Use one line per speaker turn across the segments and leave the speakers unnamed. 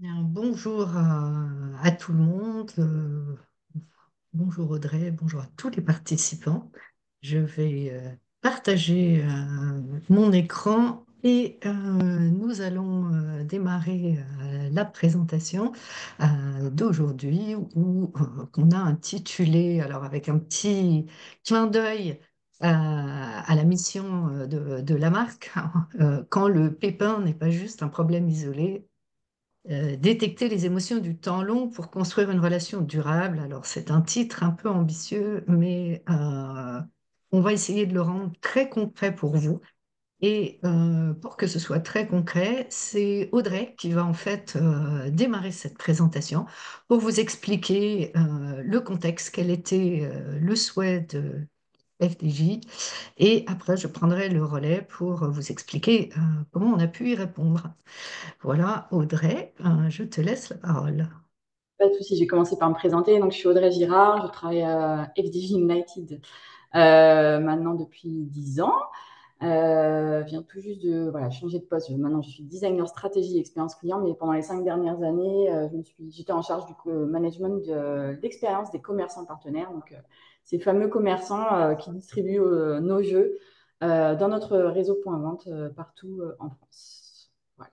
Bien, bonjour à tout le monde. Bonjour Audrey, bonjour à tous les participants. Je vais partager mon écran et nous allons démarrer la présentation d'aujourd'hui qu'on a intitulée, alors avec un petit clin d'œil à la mission de la marque, quand le pépin n'est pas juste un problème isolé, détecter les émotions du temps long pour construire une relation durable. Alors, c'est un titre un peu ambitieux, mais on va essayer de le rendre très concret pour vous. Et pour que ce soit très concret, c'est Audrey qui va en fait démarrer cette présentation pour vous expliquer le contexte, quel était le souhait de FDJ. Et après, je prendrai le relais pour vous expliquer comment on a pu y répondre. Voilà, Audrey, je te laisse la parole.
Pas de souci, je vais commencer par me présenter. Donc, je suis Audrey Girard, je travaille à FDJ United maintenant depuis 10 ans. Je viens tout juste de changer de poste. Maintenant, je suis designer stratégie et expérience client, mais pendant les 5 dernières années, j'étais en charge du management de l'expérience des commerçants partenaires. Donc, ces fameux commerçants qui distribuent nos jeux dans notre réseau point vente partout en France. Voilà.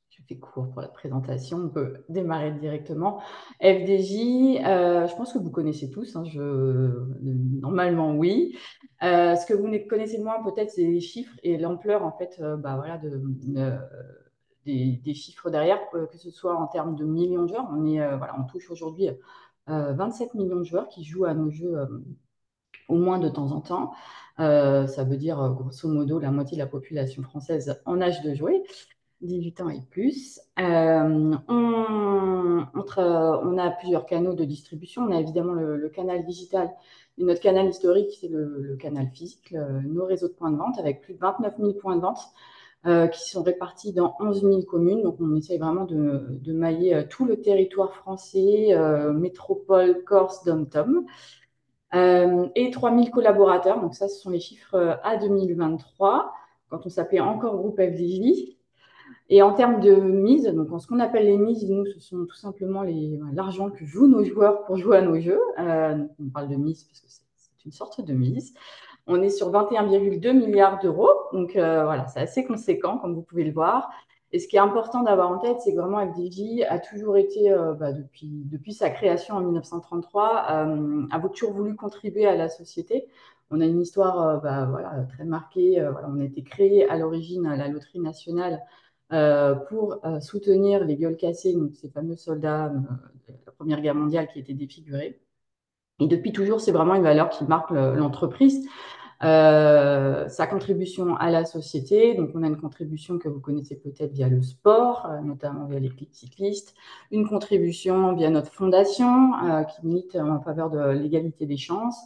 Je fais court pour la présentation, on peut démarrer directement. FDJ, je pense que vous connaissez tous, hein, normalement oui. Ce que vous connaissez moins peut-être, c'est les chiffres et l'ampleur en fait, des chiffres derrière, que ce soit en termes de millions de joueurs. On touche aujourd'hui 27 millions de joueurs qui jouent à nos jeux au moins de temps en temps. Ça veut dire grosso modo la moitié de la population française en âge de jouer. 18 ans et plus. On a plusieurs canaux de distribution. On a évidemment le canal digital et notre canal historique, c'est le canal physique, nos réseaux de points de vente avec plus de 29 000 points de vente qui sont répartis dans 11 000 communes. Donc, on essaye vraiment de mailler tout le territoire français, métropole, Corse, Dom-Tom. Et 3 000 collaborateurs. Donc, ça, ce sont les chiffres à 2023, quand on s'appelait encore groupe FDJ. Et en termes de mise, donc ce qu'on appelle les mises, nous, ce sont tout simplement l'argent que jouent nos joueurs pour jouer à nos jeux. Donc on parle de mise parce que c'est une sorte de mise. On est sur 21,2 milliards d'euros. Donc voilà, c'est assez conséquent, comme vous pouvez le voir. Et ce qui est important d'avoir en tête, c'est que vraiment FDJ a toujours été, depuis sa création en 1933, a toujours voulu contribuer à la société. On a une histoire très marquée. On a été créé à l'origine à la Loterie nationale pour soutenir les gueules cassées, donc ces fameux soldats de la Première Guerre mondiale qui étaient défigurés. Et depuis toujours, c'est vraiment une valeur qui marque l'entreprise. Sa contribution à la société, donc on a une contribution que vous connaissez peut-être via le sport, notamment via les cyclistes, une contribution via notre fondation qui milite en faveur de l'égalité des chances.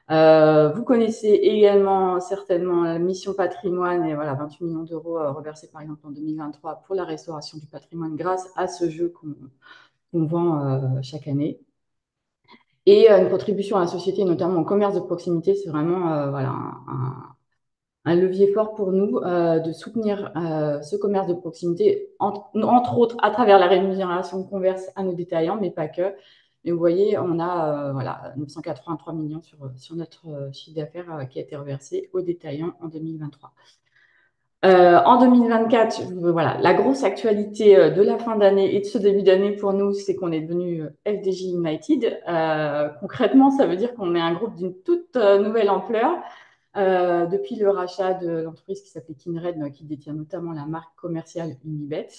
Vous connaissez également certainement la mission patrimoine et voilà 28 millions d'euros reversés par exemple en 2023 pour la restauration du patrimoine grâce à ce jeu qu'on vend chaque année. Et une contribution à la société, notamment au commerce de proximité, c'est vraiment un levier fort pour nous de soutenir ce commerce de proximité, entre autres à travers la rémunération qu'on verse à nos détaillants, mais pas que. Et vous voyez, on a 983 millions sur notre chiffre d'affaires qui a été reversé aux détaillants en 2023. En 2024, voilà, la grosse actualité de la fin d'année et de ce début d'année pour nous, c'est qu'on est devenu FDJ United. Concrètement, ça veut dire qu'on est un groupe d'une toute nouvelle ampleur. Depuis le rachat de l'entreprise qui s'appelait Kinred, qui détient notamment la marque commerciale Unibet.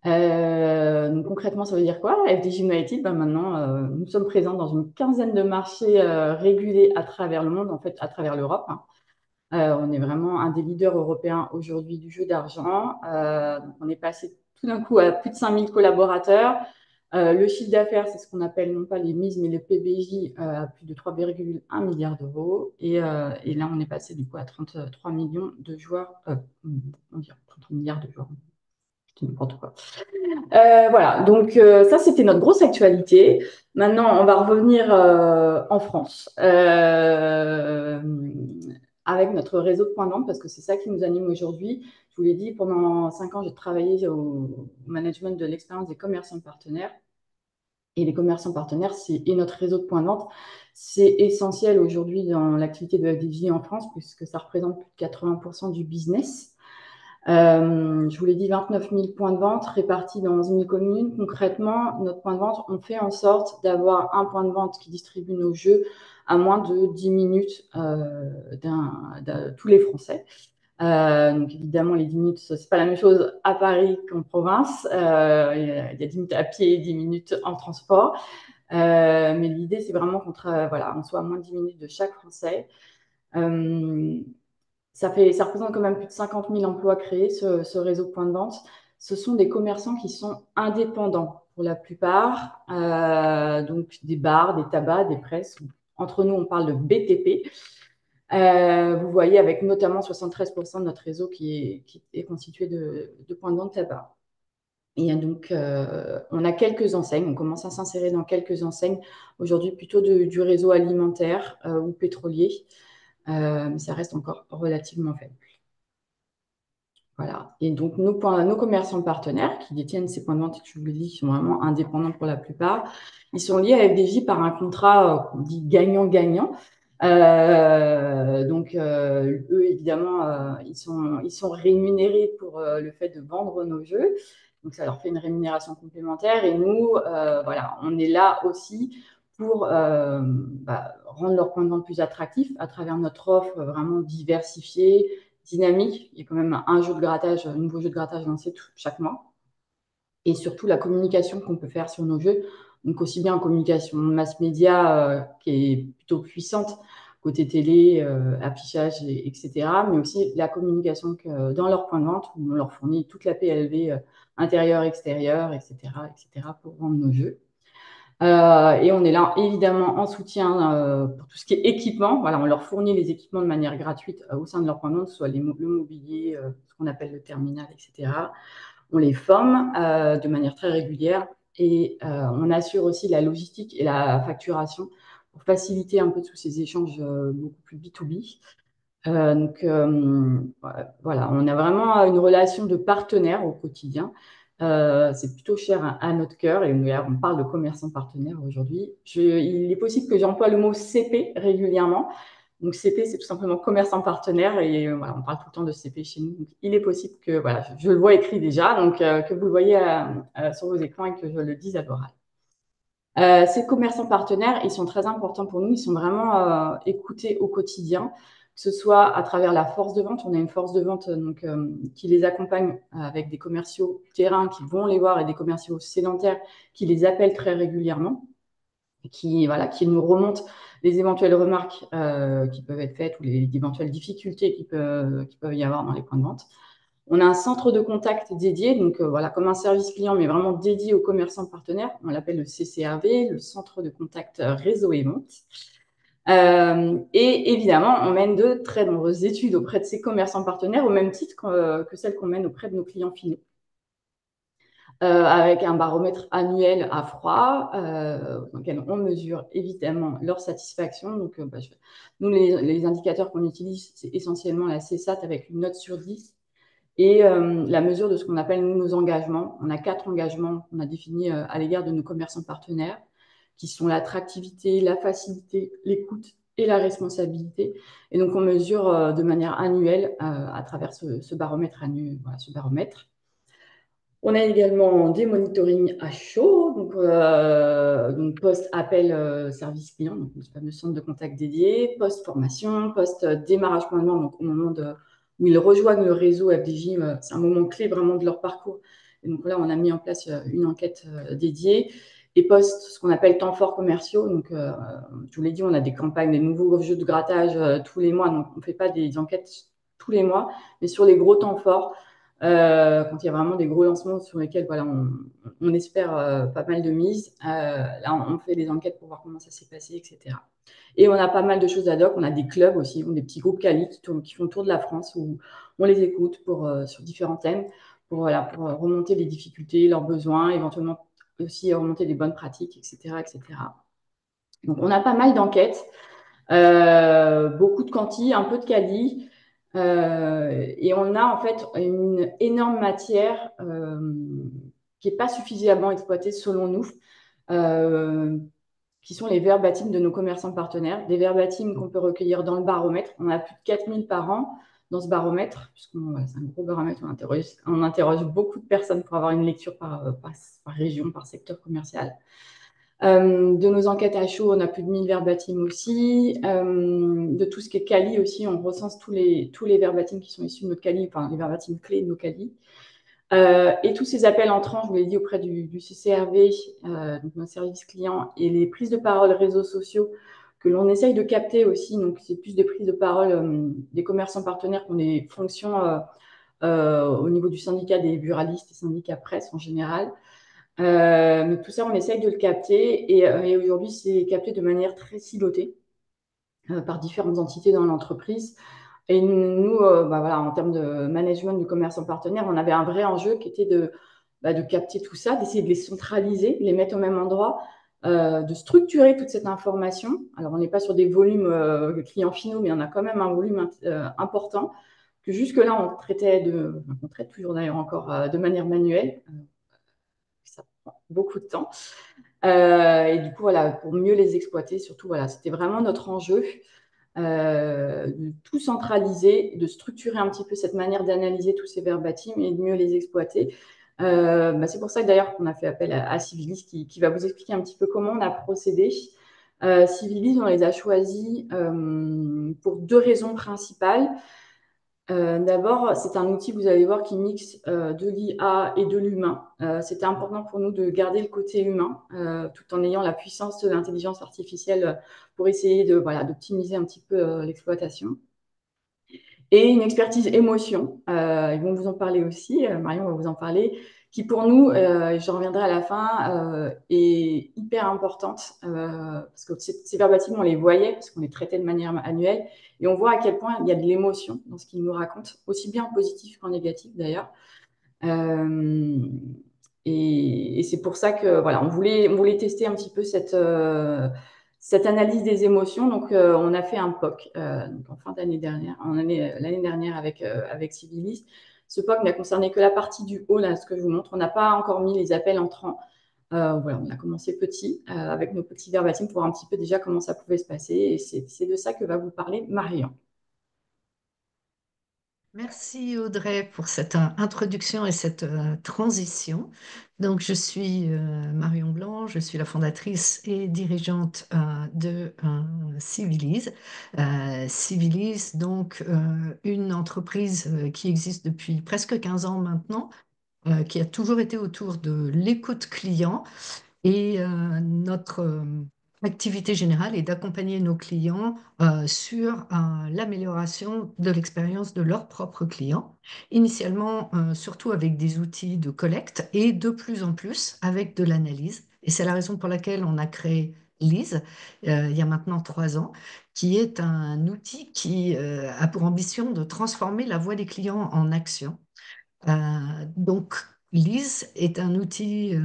Donc concrètement, ça veut dire quoi? FDJ United, maintenant, nous sommes présents dans une quinzaine de marchés régulés à travers le monde, en fait, à travers l'Europe. Hein. On est vraiment un des leaders européens aujourd'hui du jeu d'argent. On est passé tout d'un coup à plus de 5000 collaborateurs. Le chiffre d'affaires, c'est ce qu'on appelle non pas les mises, mais le PBJ à plus de 3,1 milliards d'euros. Et là, on est passé du coup à 33 millions de joueurs, environ 33 milliards de joueurs. C'est n'importe quoi. Voilà, donc ça, c'était notre grosse actualité. Maintenant, on va revenir en France. avec notre réseau de points de vente, parce que c'est ça qui nous anime aujourd'hui. Je vous l'ai dit, pendant 5 ans, j'ai travaillé au management de l'expérience des commerçants partenaires. Et les commerçants partenaires, et notre réseau de points de vente, c'est essentiel aujourd'hui dans l'activité de FDJ en France, puisque ça représente plus de 80% du business. Je vous l'ai dit, 29 000 points de vente répartis dans 11 000 communes. Concrètement, notre point de vente, on fait en sorte d'avoir un point de vente qui distribue nos jeux à moins de 10 minutes de tous les Français. Donc évidemment, les 10 minutes, ce n'est pas la même chose à Paris qu'en province. Il y a 10 minutes à pied et 10 minutes en transport. Mais l'idée, c'est vraiment on soit à moins de 10 minutes de chaque Français. Ça représente quand même plus de 50 000 emplois créés, ce réseau de points de vente. Ce sont des commerçants qui sont indépendants pour la plupart, donc des bars, des tabacs, des presses. Entre nous, on parle de BTP. Vous voyez avec notamment 73% de notre réseau qui est constitué de points de vente tabac. Et donc, on a quelques enseignes, on commence à s'insérer dans quelques enseignes, aujourd'hui plutôt du réseau alimentaire ou pétrolier, mais ça reste encore relativement faible. Voilà. Et donc, nos commerçants partenaires qui détiennent ces points de vente, je vous l'ai dit, qui sont vraiment indépendants pour la plupart, ils sont liés à FDJ par un contrat qu'on dit gagnant-gagnant. Donc, eux, évidemment, ils sont rémunérés pour le fait de vendre nos jeux. Donc, ça leur fait une rémunération complémentaire. Et nous, voilà, on est là aussi pour rendre leur point de vente plus attractif à travers notre offre vraiment diversifiée, dynamique. Il y a quand même un nouveau jeu de grattage lancé chaque mois. Et surtout, la communication qu'on peut faire sur nos jeux. Donc, aussi bien en communication mass média qui est plutôt puissante, côté télé, affichage, etc. Mais aussi la communication dans leur point de vente, où on leur fournit toute la PLV intérieure, extérieure, etc., pour vendre nos jeux. Et on est là évidemment en soutien pour tout ce qui est équipement. Voilà, on leur fournit les équipements de manière gratuite au sein de leur point de vente, que ce soit le mobilier, ce qu'on appelle le terminal, etc. On les forme de manière très régulière et on assure aussi la logistique et la facturation pour faciliter un peu tous ces échanges beaucoup plus B2B. Donc voilà, on a vraiment une relation de partenaire au quotidien. C'est plutôt cher à notre cœur et on parle de commerçants partenaires aujourd'hui. Il est possible que j'emploie le mot CP régulièrement. Donc CP, c'est tout simplement commerçant partenaire et voilà, on parle tout le temps de CP chez nous. Donc, il est possible que, voilà, je le vois écrit déjà, donc que vous le voyez sur vos écrans et que je le dise à l'oral. Ces commerçants partenaires, ils sont très importants pour nous. Ils sont vraiment écoutés au quotidien, que ce soit à travers la force de vente. On a une force de vente donc, qui les accompagne avec des commerciaux terrain qui vont les voir et des commerciaux sédentaires qui les appellent très régulièrement, qui nous remontent les éventuelles remarques qui peuvent être faites ou les éventuelles difficultés qui peuvent y avoir dans les points de vente. On a un centre de contact dédié, donc voilà, comme un service client, mais vraiment dédié aux commerçants partenaires. On l'appelle le CCRV, le centre de contact réseau et vente. Et évidemment, on mène de très nombreuses études auprès de ces commerçants partenaires, au même titre que celles qu'on mène auprès de nos clients finaux. Avec un baromètre annuel à froid, dans lequel on mesure évidemment leur satisfaction. Donc, nous, les indicateurs qu'on utilise, c'est essentiellement la CSAT avec une note sur 10 et la mesure de ce qu'on appelle nos engagements. On a 4 engagements qu'on a définis à l'égard de nos commerçants partenaires, qui sont l'attractivité, la facilité, l'écoute et la responsabilité. Et donc, on mesure de manière annuelle à travers ce baromètre annuel, voilà, ce baromètre. On a également des monitoring à chaud, donc post-appel service client, donc le fameux centre de contact dédié, post-formation, post-démarrage point de vente, donc au moment où ils rejoignent le réseau FDJ, c'est un moment clé vraiment de leur parcours. Et donc là, on a mis en place une enquête dédiée. Et ce qu'on appelle temps forts commerciaux. Donc, je vous l'ai dit, on a des campagnes, des nouveaux jeux de grattage tous les mois. Donc, on ne fait pas des enquêtes tous les mois, mais sur les gros temps forts, quand il y a vraiment des gros lancements sur lesquels voilà, on espère pas mal de mises. Là, on fait des enquêtes pour voir comment ça s'est passé, etc. Et on a pas mal de choses ad hoc. On a des clubs aussi, des petits groupes Cali qui font le tour de la France où on les écoute sur différents thèmes pour remonter les difficultés, leurs besoins, éventuellement aussi remonter des bonnes pratiques, etc., etc. Donc, on a pas mal d'enquêtes. Beaucoup de quanti, un peu de quali. Et on a en fait une énorme matière qui n'est pas suffisamment exploitée selon nous, euh, qui sont les verbatims de nos commerçants partenaires, des verbatims qu'on peut recueillir dans le baromètre. On a plus de 4000 par an dans ce baromètre, puisque voilà, c'est un gros baromètre, on interroge beaucoup de personnes pour avoir une lecture par région, par secteur commercial. De nos enquêtes à chaud, on a plus de 1000 verbatims aussi. De tout ce qui est quali aussi, on recense tous les verbatims qui sont issus de notre quali, enfin les verbatims clés de nos quali. Et tous ces appels entrants, je vous l'ai dit, auprès du CCRV, donc notre service client, et les prises de parole réseaux sociaux que l'on essaye de capter aussi. Donc, c'est plus des prises de parole des commerçants partenaires qui ont des fonctions au niveau du syndicat des buralistes et syndicats presse en général. Mais tout ça, on essaye de le capter. Et aujourd'hui, c'est capté de manière très silotée par différentes entités dans l'entreprise. Et nous, bah voilà, en termes de management du commerce en partenaire, on avait un vrai enjeu qui était de capter tout ça, d'essayer de les centraliser, de les mettre au même endroit, de structurer toute cette information. Alors, on n'est pas sur des volumes clients finaux, mais on a quand même un volume important que jusque-là, on traite toujours d'ailleurs encore de manière manuelle. Ça prend beaucoup de temps. Et du coup, voilà, pour mieux les exploiter, surtout, voilà, c'était vraiment notre enjeu de tout centraliser, de structurer un petit peu cette manière d'analyser tous ces verbatims et de mieux les exploiter. Bah, c'est pour ça que d'ailleurs qu'on a fait appel à Civilis qui va vous expliquer un petit peu comment on a procédé. Civilis, on les a choisis pour deux raisons principales. D'abord, c'est un outil, vous allez voir, qui mixe de l'IA et de l'humain. C'était important pour nous de garder le côté humain, tout en ayant la puissance de l'intelligence artificielle pour essayer voilà, d'optimiser un petit peu l'exploitation. Et une expertise émotion, ils vont vous en parler aussi, Marion va vous en parler, qui pour nous, je reviendrai à la fin, est hyper importante, parce que ces verbatims, on les voyait, parce qu'on les traitait de manière annuelle, et on voit à quel point il y a de l'émotion dans ce qu'ils nous racontent, aussi bien en positif qu'en négatif d'ailleurs. Euh, et c'est pour ça que voilà, on voulait tester un petit peu cette analyse des émotions. Donc, on a fait un POC donc en fin d'année dernière, l'année dernière avec Civilis. Ce POC n'a concerné que la partie du haut, là, ce que je vous montre. On n'a pas encore mis les appels entrants. Voilà, on a commencé petit avec nos petits verbatims pour voir un petit peu déjà comment ça pouvait se passer. Et c'est de ça que va vous parler Marion.
Merci Audrey pour cette introduction et cette transition. Donc, je suis Marion Blanc, je suis la fondatrice et dirigeante de Civilis. Civilis, donc une entreprise qui existe depuis presque 15 ans maintenant, qui a toujours été autour de l'écoute client et notre activité générale est d'accompagner nos clients sur l'amélioration de l'expérience de leurs propres clients, initialement surtout avec des outils de collecte et de plus en plus avec de l'analyse. Et c'est la raison pour laquelle on a créé Lise il y a maintenant 3 ans, qui est un outil qui a pour ambition de transformer la voix des clients en action. Donc, Lise est un outil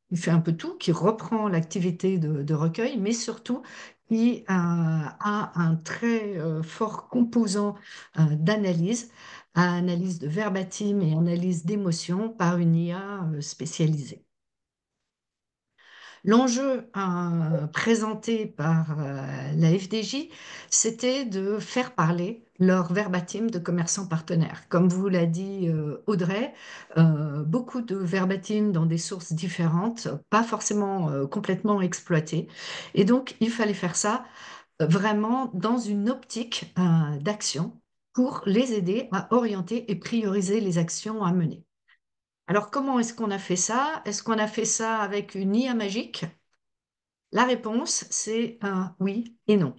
qui fait un peu tout, qui reprend l'activité de recueil, mais surtout qui a un très fort composant d'analyse, analyse de verbatim et analyse d'émotion par une IA spécialisée. L'enjeu présenté par la FDJ, c'était de faire parler leur verbatim de commerçants partenaires. Comme vous l'a dit Audrey, beaucoup de verbatim dans des sources différentes, pas forcément complètement exploitées. Et donc, il fallait faire ça vraiment dans une optique d'action pour les aider à orienter et prioriser les actions à mener. Alors, comment est-ce qu'on a fait ça? Est-ce qu'on a fait ça avec une IA magique? La réponse, c'est un oui et non.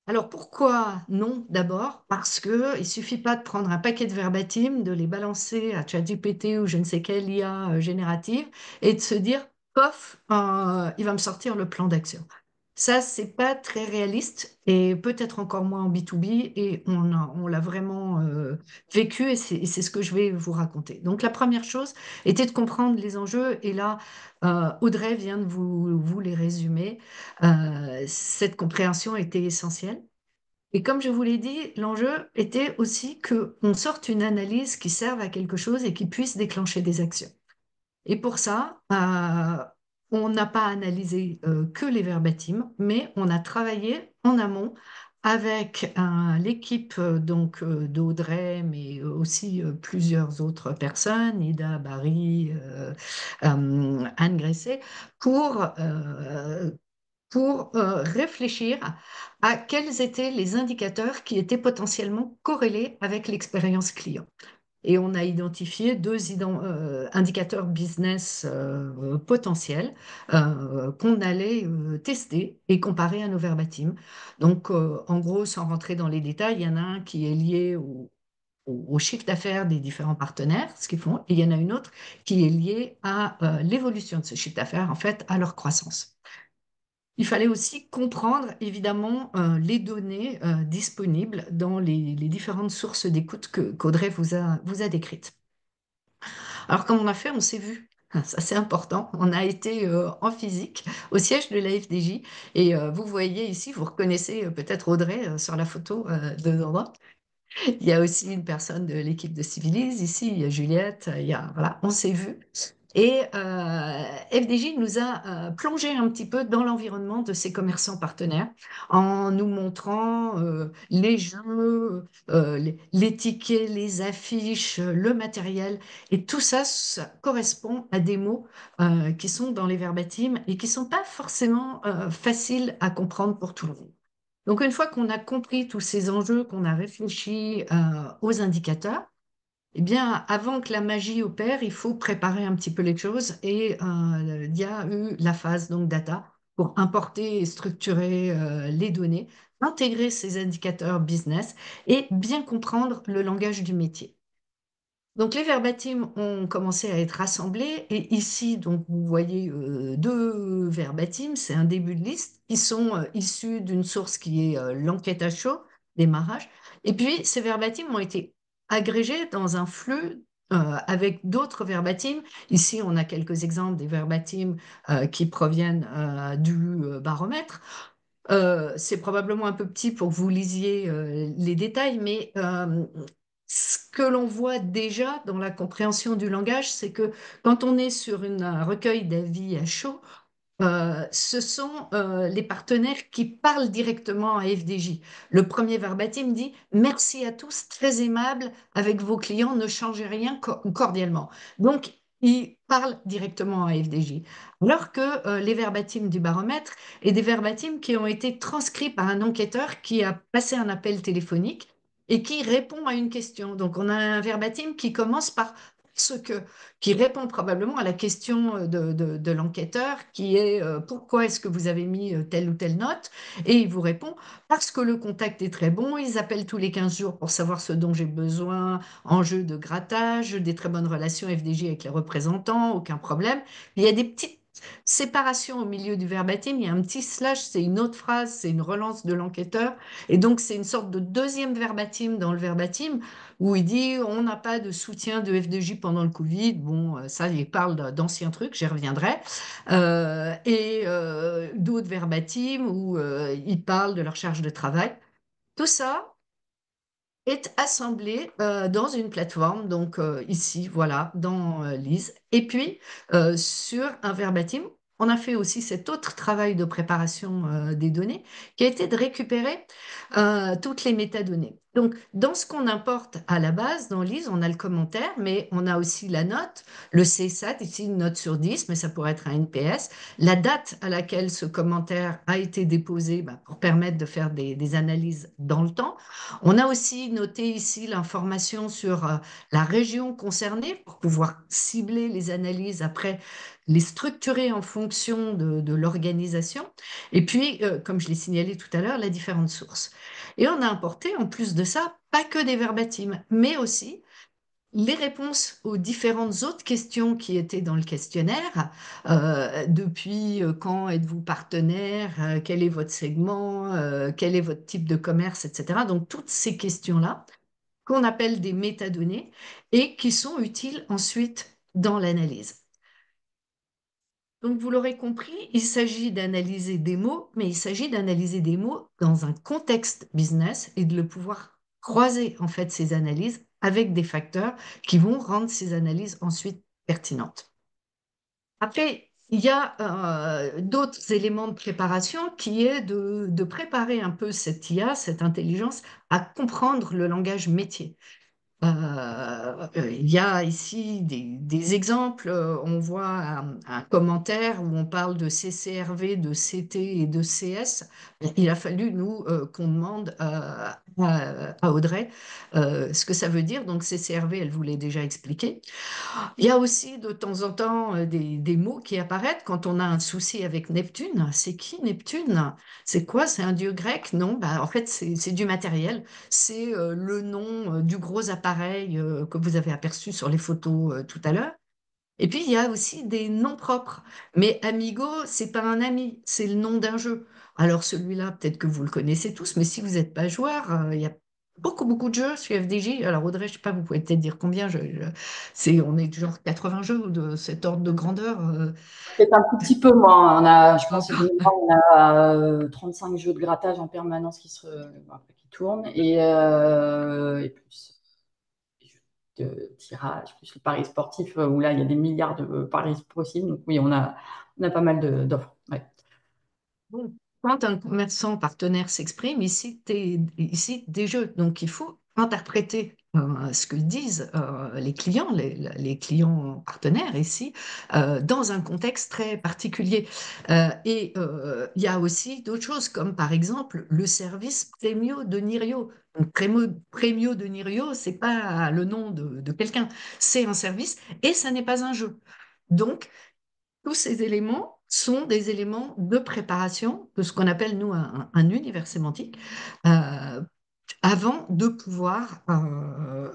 Alors pourquoi non d'abord? Parce que il suffit pas de prendre un paquet de verbatim, de les balancer à ChatGPT ou je ne sais quelle IA générative et de se dire, pof, il va me sortir le plan d'action. Ça, c'est pas très réaliste et peut-être encore moins en B2B et on l'a vraiment vécu et c'est ce que je vais vous raconter. Donc, la première chose était de comprendre les enjeux et là, Audrey vient de vous les résumer. Cette compréhension était essentielle. Et comme je vous l'ai dit, l'enjeu était aussi qu'on sorte une analyse qui serve à quelque chose et qui puisse déclencher des actions. Et pour ça, on n'a pas analysé que les verbatims, mais on a travaillé en amont avec l'équipe d'Audrey, mais aussi plusieurs autres personnes, Ida Barry, Anne Gresset, pour, euh, pour réfléchir à quels étaient les indicateurs qui étaient potentiellement corrélés avec l'expérience client. Et on a identifié indicateurs business potentiels qu'on allait tester et comparer à nos verbatims. Donc, en gros, sans rentrer dans les détails, il y en a un qui est lié au chiffre d'affaires des différents partenaires, ce qu'ils font, et il y en a une autre qui est liée à l'évolution de ce chiffre d'affaires, en fait, à leur croissance. Il fallait aussi comprendre, évidemment, les données disponibles dans les différentes sources d'écoute qu'Audrey vous a décrites. Alors, comme on a fait, on s'est vu. Ça, c'est important. On a été en physique au siège de la FDJ. Et vous voyez ici, vous reconnaissez peut-être Audrey sur la photo de Nora. Il y a aussi une personne de l'équipe de Civilise ici, il y a Juliette, voilà, on s'est vu. Et FDJ nous a plongé un petit peu dans l'environnement de ses commerçants partenaires en nous montrant les jeux, les tickets, les affiches, le matériel. Et tout ça, ça correspond à des mots qui sont dans les verbatims et qui ne sont pas forcément faciles à comprendre pour tout le monde. Donc, une fois qu'on a compris tous ces enjeux, qu'on a réfléchi aux indicateurs, eh bien, avant que la magie opère, il faut préparer un petit peu les choses et il y a eu la phase donc data pour importer et structurer les données, intégrer ces indicateurs business et bien comprendre le langage du métier. Donc les verbatims ont commencé à être rassemblés et ici donc vous voyez deux verbatims, c'est un début de liste qui sont issus d'une source qui est l'enquête à chaud, démarrage. Et puis ces verbatims ont été agrégés dans un flux avec d'autres verbatims. Ici on a quelques exemples des verbatims qui proviennent du baromètre. C'est probablement un peu petit pour que vous lisiez les détails, mais ce que l'on voit déjà dans la compréhension du langage, c'est que quand on est sur un recueil d'avis à chaud, ce sont les partenaires qui parlent directement à FDJ. Le premier verbatim dit merci à tous, très aimable avec vos clients, ne changez rien cordialement. Donc, ils parlent directement à FDJ. Alors que les verbatims du baromètre et des verbatims qui ont été transcrits par un enquêteur qui a passé un appel téléphonique et qui répond à une question. Donc, on a un verbatim qui commence par ce que qui répond probablement à la question de l'enquêteur qui est pourquoi est-ce que vous avez mis telle ou telle note? Et il vous répond parce que le contact est très bon, ils appellent tous les 15 jours pour savoir ce dont j'ai besoin, enjeu de grattage, des très bonnes relations FDJ avec les représentants, aucun problème. Il y a des petites séparations au milieu du verbatim, il y a un petit slash, c'est une autre phrase, c'est une relance de l'enquêteur. Et donc, c'est une sorte de deuxième verbatim dans le verbatim où il dit on n'a pas de soutien de F2J pendant le Covid. Bon, ça, il parle d'anciens trucs, j'y reviendrai. Et d'autres verbatim où il parle de leur charge de travail. Tout ça est assemblé dans une plateforme, donc ici, voilà, dans Lise. Et puis, sur un verbatim, on a fait aussi cet autre travail de préparation des données qui a été de récupérer toutes les métadonnées. Donc, dans ce qu'on importe à la base, dans Lise, on a le commentaire, mais on a aussi la note, le CSAT, ici une note sur 10, mais ça pourrait être un NPS, la date à laquelle ce commentaire a été déposé pour permettre de faire des analyses dans le temps. On a aussi noté ici l'information sur la région concernée pour pouvoir cibler les analyses après, les structurer en fonction de l'organisation. Et puis, comme je l'ai signalé tout à l'heure, la différentes sources. Et on a importé, en plus de ça, pas que des verbatims, mais aussi les réponses aux différentes autres questions qui étaient dans le questionnaire, depuis quand êtes-vous partenaire, quel est votre segment, quel est votre type de commerce, etc. Donc toutes ces questions-là qu'on appelle des métadonnées et qui sont utiles ensuite dans l'analyse. Donc, vous l'aurez compris, il s'agit d'analyser des mots, mais il s'agit d'analyser des mots dans un contexte business et de le pouvoir croiser en fait ces analyses avec des facteurs qui vont rendre ces analyses ensuite pertinentes. Après, il y a d'autres éléments de préparation qui est de préparer un peu cette IA, cette intelligence, à comprendre le langage métier. Il y a ici des exemples. On voit un commentaire où on parle de CCRV, de CT et de CS. Il a fallu, nous, qu'on demande à Audrey ce que ça veut dire. Donc, CCRV, elle vous l'a déjà expliqué. Il y a aussi de temps en temps des mots qui apparaissent quand on a un souci avec Neptune. C'est qui Neptune? C'est quoi? C'est un dieu grec? Non, bah, en fait, c'est du matériel. C'est le nom du gros appareil que vous avez aperçu sur les photos tout à l'heure. Et puis, il y a aussi des noms propres. Mais Amigo, c'est pas un ami, c'est le nom d'un jeu. Alors, celui-là, peut-être que vous le connaissez tous, mais si vous n'êtes pas joueur, il y a beaucoup, beaucoup de jeux sur FDJ. Alors, Audrey, je sais pas, vous pouvez peut-être dire combien. On est du genre 80 jeux de cet ordre de grandeur.
Peut-être un tout petit peu moins. Je pense que de
D'accord.
mémoire, on a 35 jeux de grattage en permanence qui tournent et plus de tirage, plus le pari sportif où là, il y a des milliards de paris possibles. Donc oui, on a pas mal d'offres. Ouais.
Bon, quand un commerçant partenaire s'exprime, il cite des jeux. Donc, il faut interpréter ce que disent les clients, les clients partenaires ici, dans un contexte très particulier. Il y a aussi d'autres choses, comme par exemple le service Premio de Nirio. Donc, Premio de Nirio, c'est pas le nom de quelqu'un, c'est un service et ça n'est pas un jeu. Donc, tous ces éléments sont des éléments de préparation de ce qu'on appelle, nous, un univers sémantique, euh, avant de pouvoir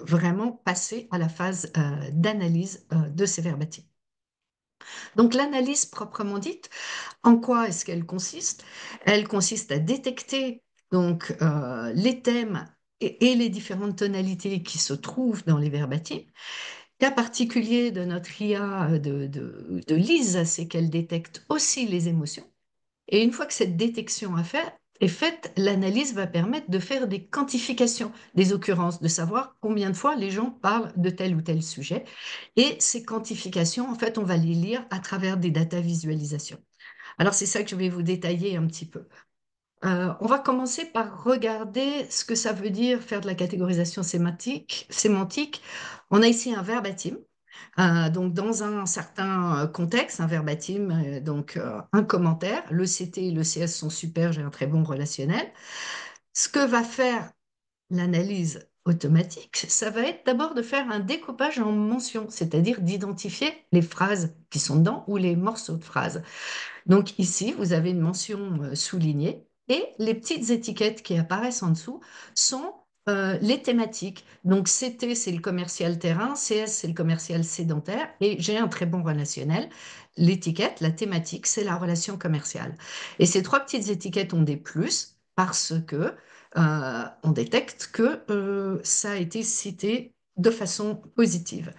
vraiment passer à la phase d'analyse de ces verbatim. Donc l'analyse proprement dite, en quoi est-ce qu'elle consiste? Elle consiste à détecter donc les thèmes et les différentes tonalités qui se trouvent dans les verbatims. Cas particulier de notre IA de Lise, c'est qu'elle détecte aussi les émotions. Et une fois que cette détection est faite, l'analyse va permettre de faire des quantifications des occurrences, de savoir combien de fois les gens parlent de tel ou tel sujet. Et ces quantifications, en fait, on va les lire à travers des data visualisations. Alors, c'est ça que je vais vous détailler un petit peu. On va commencer par regarder ce que ça veut dire faire de la catégorisation sémantique. On a ici un verbatim. Donc, dans un certain contexte, un verbatim, un commentaire. Le CT et le CS sont super, j'ai un très bon relationnel. Ce que va faire l'analyse automatique, ça va être d'abord de faire un découpage en mentions, c'est-à-dire d'identifier les phrases qui sont dedans ou les morceaux de phrases. Donc ici, vous avez une mention soulignée et les petites étiquettes qui apparaissent en dessous sont les thématiques. Donc CT, c'est le commercial terrain, CS, c'est le commercial sédentaire et j'ai un très bon relationnel. L'étiquette, la thématique, c'est la relation commerciale. Et ces trois petites étiquettes ont des plus parce que on détecte que ça a été cité de façon positive.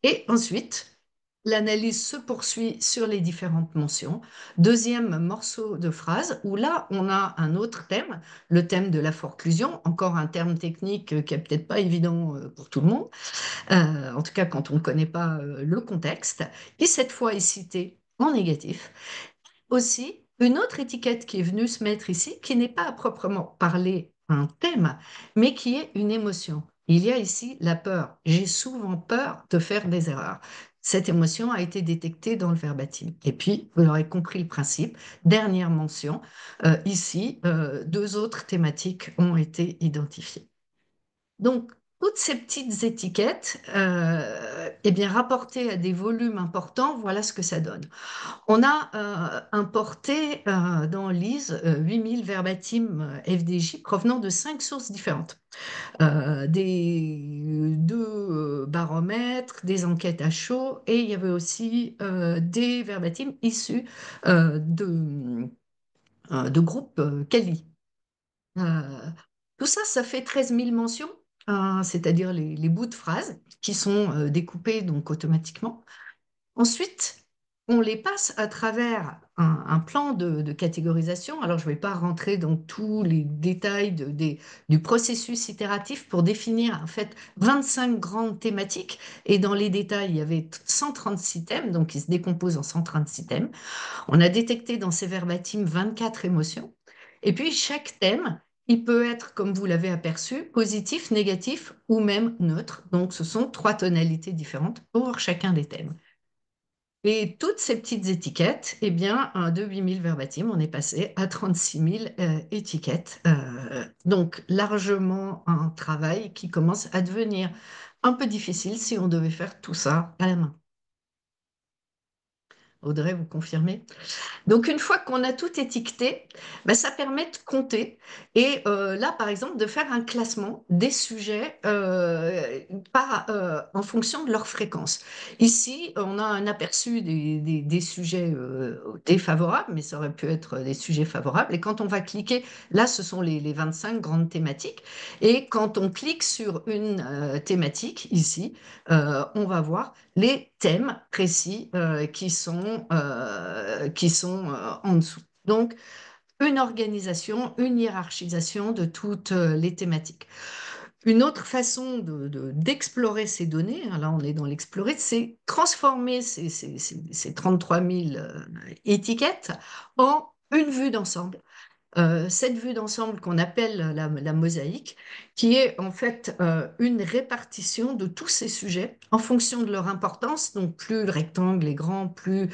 Et ensuite, l'analyse se poursuit sur les différentes mentions. Deuxième morceau de phrase, où là, on a un autre thème, le thème de la forclusion, encore un terme technique qui n'est peut-être pas évident pour tout le monde, en tout cas quand on ne connaît pas le contexte, qui cette fois est cité en négatif. Aussi, une autre étiquette qui est venue se mettre ici, qui n'est pas à proprement parler un thème, mais qui est une émotion. Il y a ici la peur. J'ai souvent peur de faire des erreurs. Cette émotion a été détectée dans le verbatim. Et puis, vous aurez compris le principe. Dernière mention, ici, deux autres thématiques ont été identifiées. Donc, toutes ces petites étiquettes, eh bien, rapportées à des volumes importants, voilà ce que ça donne. On a importé dans Lise 8000 verbatim FDJ provenant de 5 sources différentes. Deux baromètres, des enquêtes à chaud, et il y avait aussi des verbatim issus de groupes Kali. Euh, Tout ça, ça fait 13 000 mentions, c'est-à-dire les bouts de phrases qui sont découpés donc automatiquement. Ensuite, on les passe à travers un plan de catégorisation. Alors, je ne vais pas rentrer dans tous les détails du processus itératif pour définir en fait 25 grandes thématiques. Et dans les détails, il y avait 136 thèmes, donc ils se décomposent en 136 thèmes. On a détecté dans ces verbatims 24 émotions. Et puis, chaque thème, il peut être, comme vous l'avez aperçu, positif, négatif ou même neutre. Donc, ce sont 3 tonalités différentes pour chacun des thèmes. Et toutes ces petites étiquettes, eh bien, de 8000 verbatim, on est passé à 36 000 étiquettes. Donc, largement un travail qui commence à devenir un peu difficile si on devait faire tout ça à la main. Audrey, vous confirmez? Donc, une fois qu'on a tout étiqueté, ben, ça permet de compter et là, par exemple, de faire un classement des sujets en fonction de leur fréquence. Ici, on a un aperçu des sujets défavorables, mais ça aurait pu être des sujets favorables. Et quand on va cliquer, là, ce sont les 25 grandes thématiques. Et quand on clique sur une thématique, ici, on va voir les thèmes précis qui sont en dessous. Donc, une organisation, une hiérarchisation de toutes les thématiques. Une autre façon d'explorer ces données, hein, là on est dans l'explorer, c'est transformer ces 33 000 étiquettes en une vue d'ensemble. Cette vue d'ensemble qu'on appelle la mosaïque, qui est en fait une répartition de tous ces sujets en fonction de leur importance. Donc plus le rectangle est grand, plus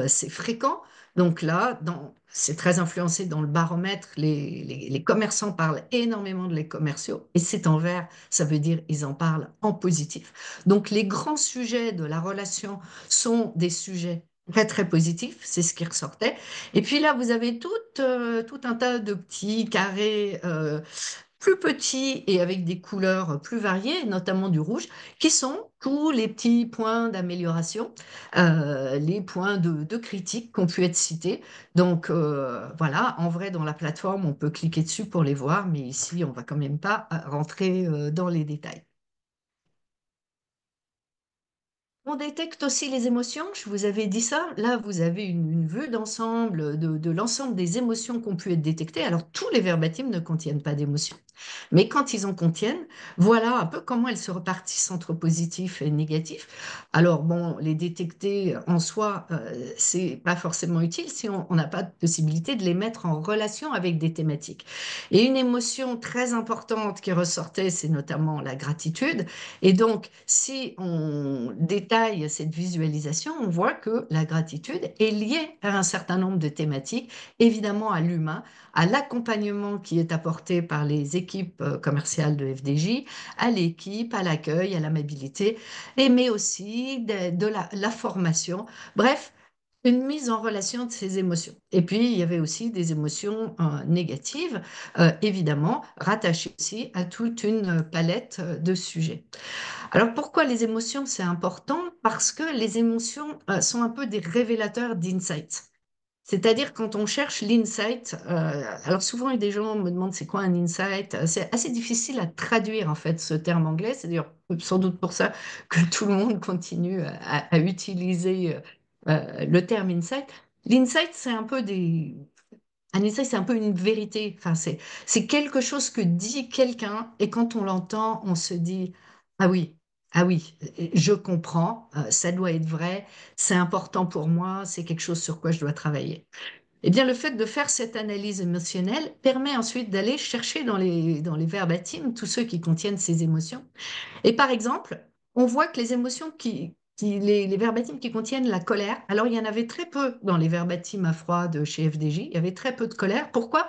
c'est fréquent. Donc là, c'est très influencé dans le baromètre. Les commerçants parlent énormément de les commerciaux et c'est en vert, ça veut dire ils en parlent en positif. Donc les grands sujets de la relation sont des sujets très très positifs, c'est ce qui ressortait. Et puis là, vous avez tout un tas de petits carrés plus petits et avec des couleurs plus variées, notamment du rouge, qui sont tous les petits points d'amélioration, les points de critique qui ont pu être cités. Donc voilà, en vrai, dans la plateforme, on peut cliquer dessus pour les voir, mais ici, on va quand même pas rentrer dans les détails. On détecte aussi les émotions, je vous avais dit ça. Là, vous avez une vue d'ensemble de l'ensemble des émotions qui ont pu être détectées. Alors, tous les verbatims ne contiennent pas d'émotions, mais quand ils en contiennent, voilà un peu comment elles se repartissent entre positif et négatif. Alors, bon, les détecter en soi, c'est pas forcément utile si on n'a pas de possibilité de les mettre en relation avec des thématiques. Et une émotion très importante qui ressortait, c'est notamment la gratitude. Et donc, si on détaille cette visualisation, on voit que la gratitude est liée à un certain nombre de thématiques, évidemment à l'humain, à l'accompagnement qui est apporté par les équipes commerciales de FDJ, à l'équipe, à l'accueil, à l'amabilité, mais aussi de la formation. Bref, une mise en relation de ces émotions. Et puis, il y avait aussi des émotions négatives, évidemment, rattachées aussi à toute une palette de sujets. Alors pourquoi les émotions, c'est important? Parce que les émotions sont un peu des révélateurs d'insights. C'est-à-dire quand on cherche l'insight, alors souvent des gens me demandent c'est quoi un insight? C'est assez difficile à traduire en fait ce terme anglais, c'est d'ailleurs sans doute pour ça que tout le monde continue à utiliser le terme insight. L'insight, un essai, c'est un peu une vérité. Enfin, c'est quelque chose que dit quelqu'un et quand on l'entend, on se dit, ah oui, ah oui, je comprends, ça doit être vrai, c'est important pour moi, c'est quelque chose sur quoi je dois travailler. Eh bien, le fait de faire cette analyse émotionnelle permet ensuite d'aller chercher dans les verbatims tous ceux qui contiennent ces émotions et par exemple, on voit que les émotions les verbatims qui contiennent la colère, alors il y en avait très peu dans les verbatims à froid de chez FDJ, il y avait très peu de colère. Pourquoi?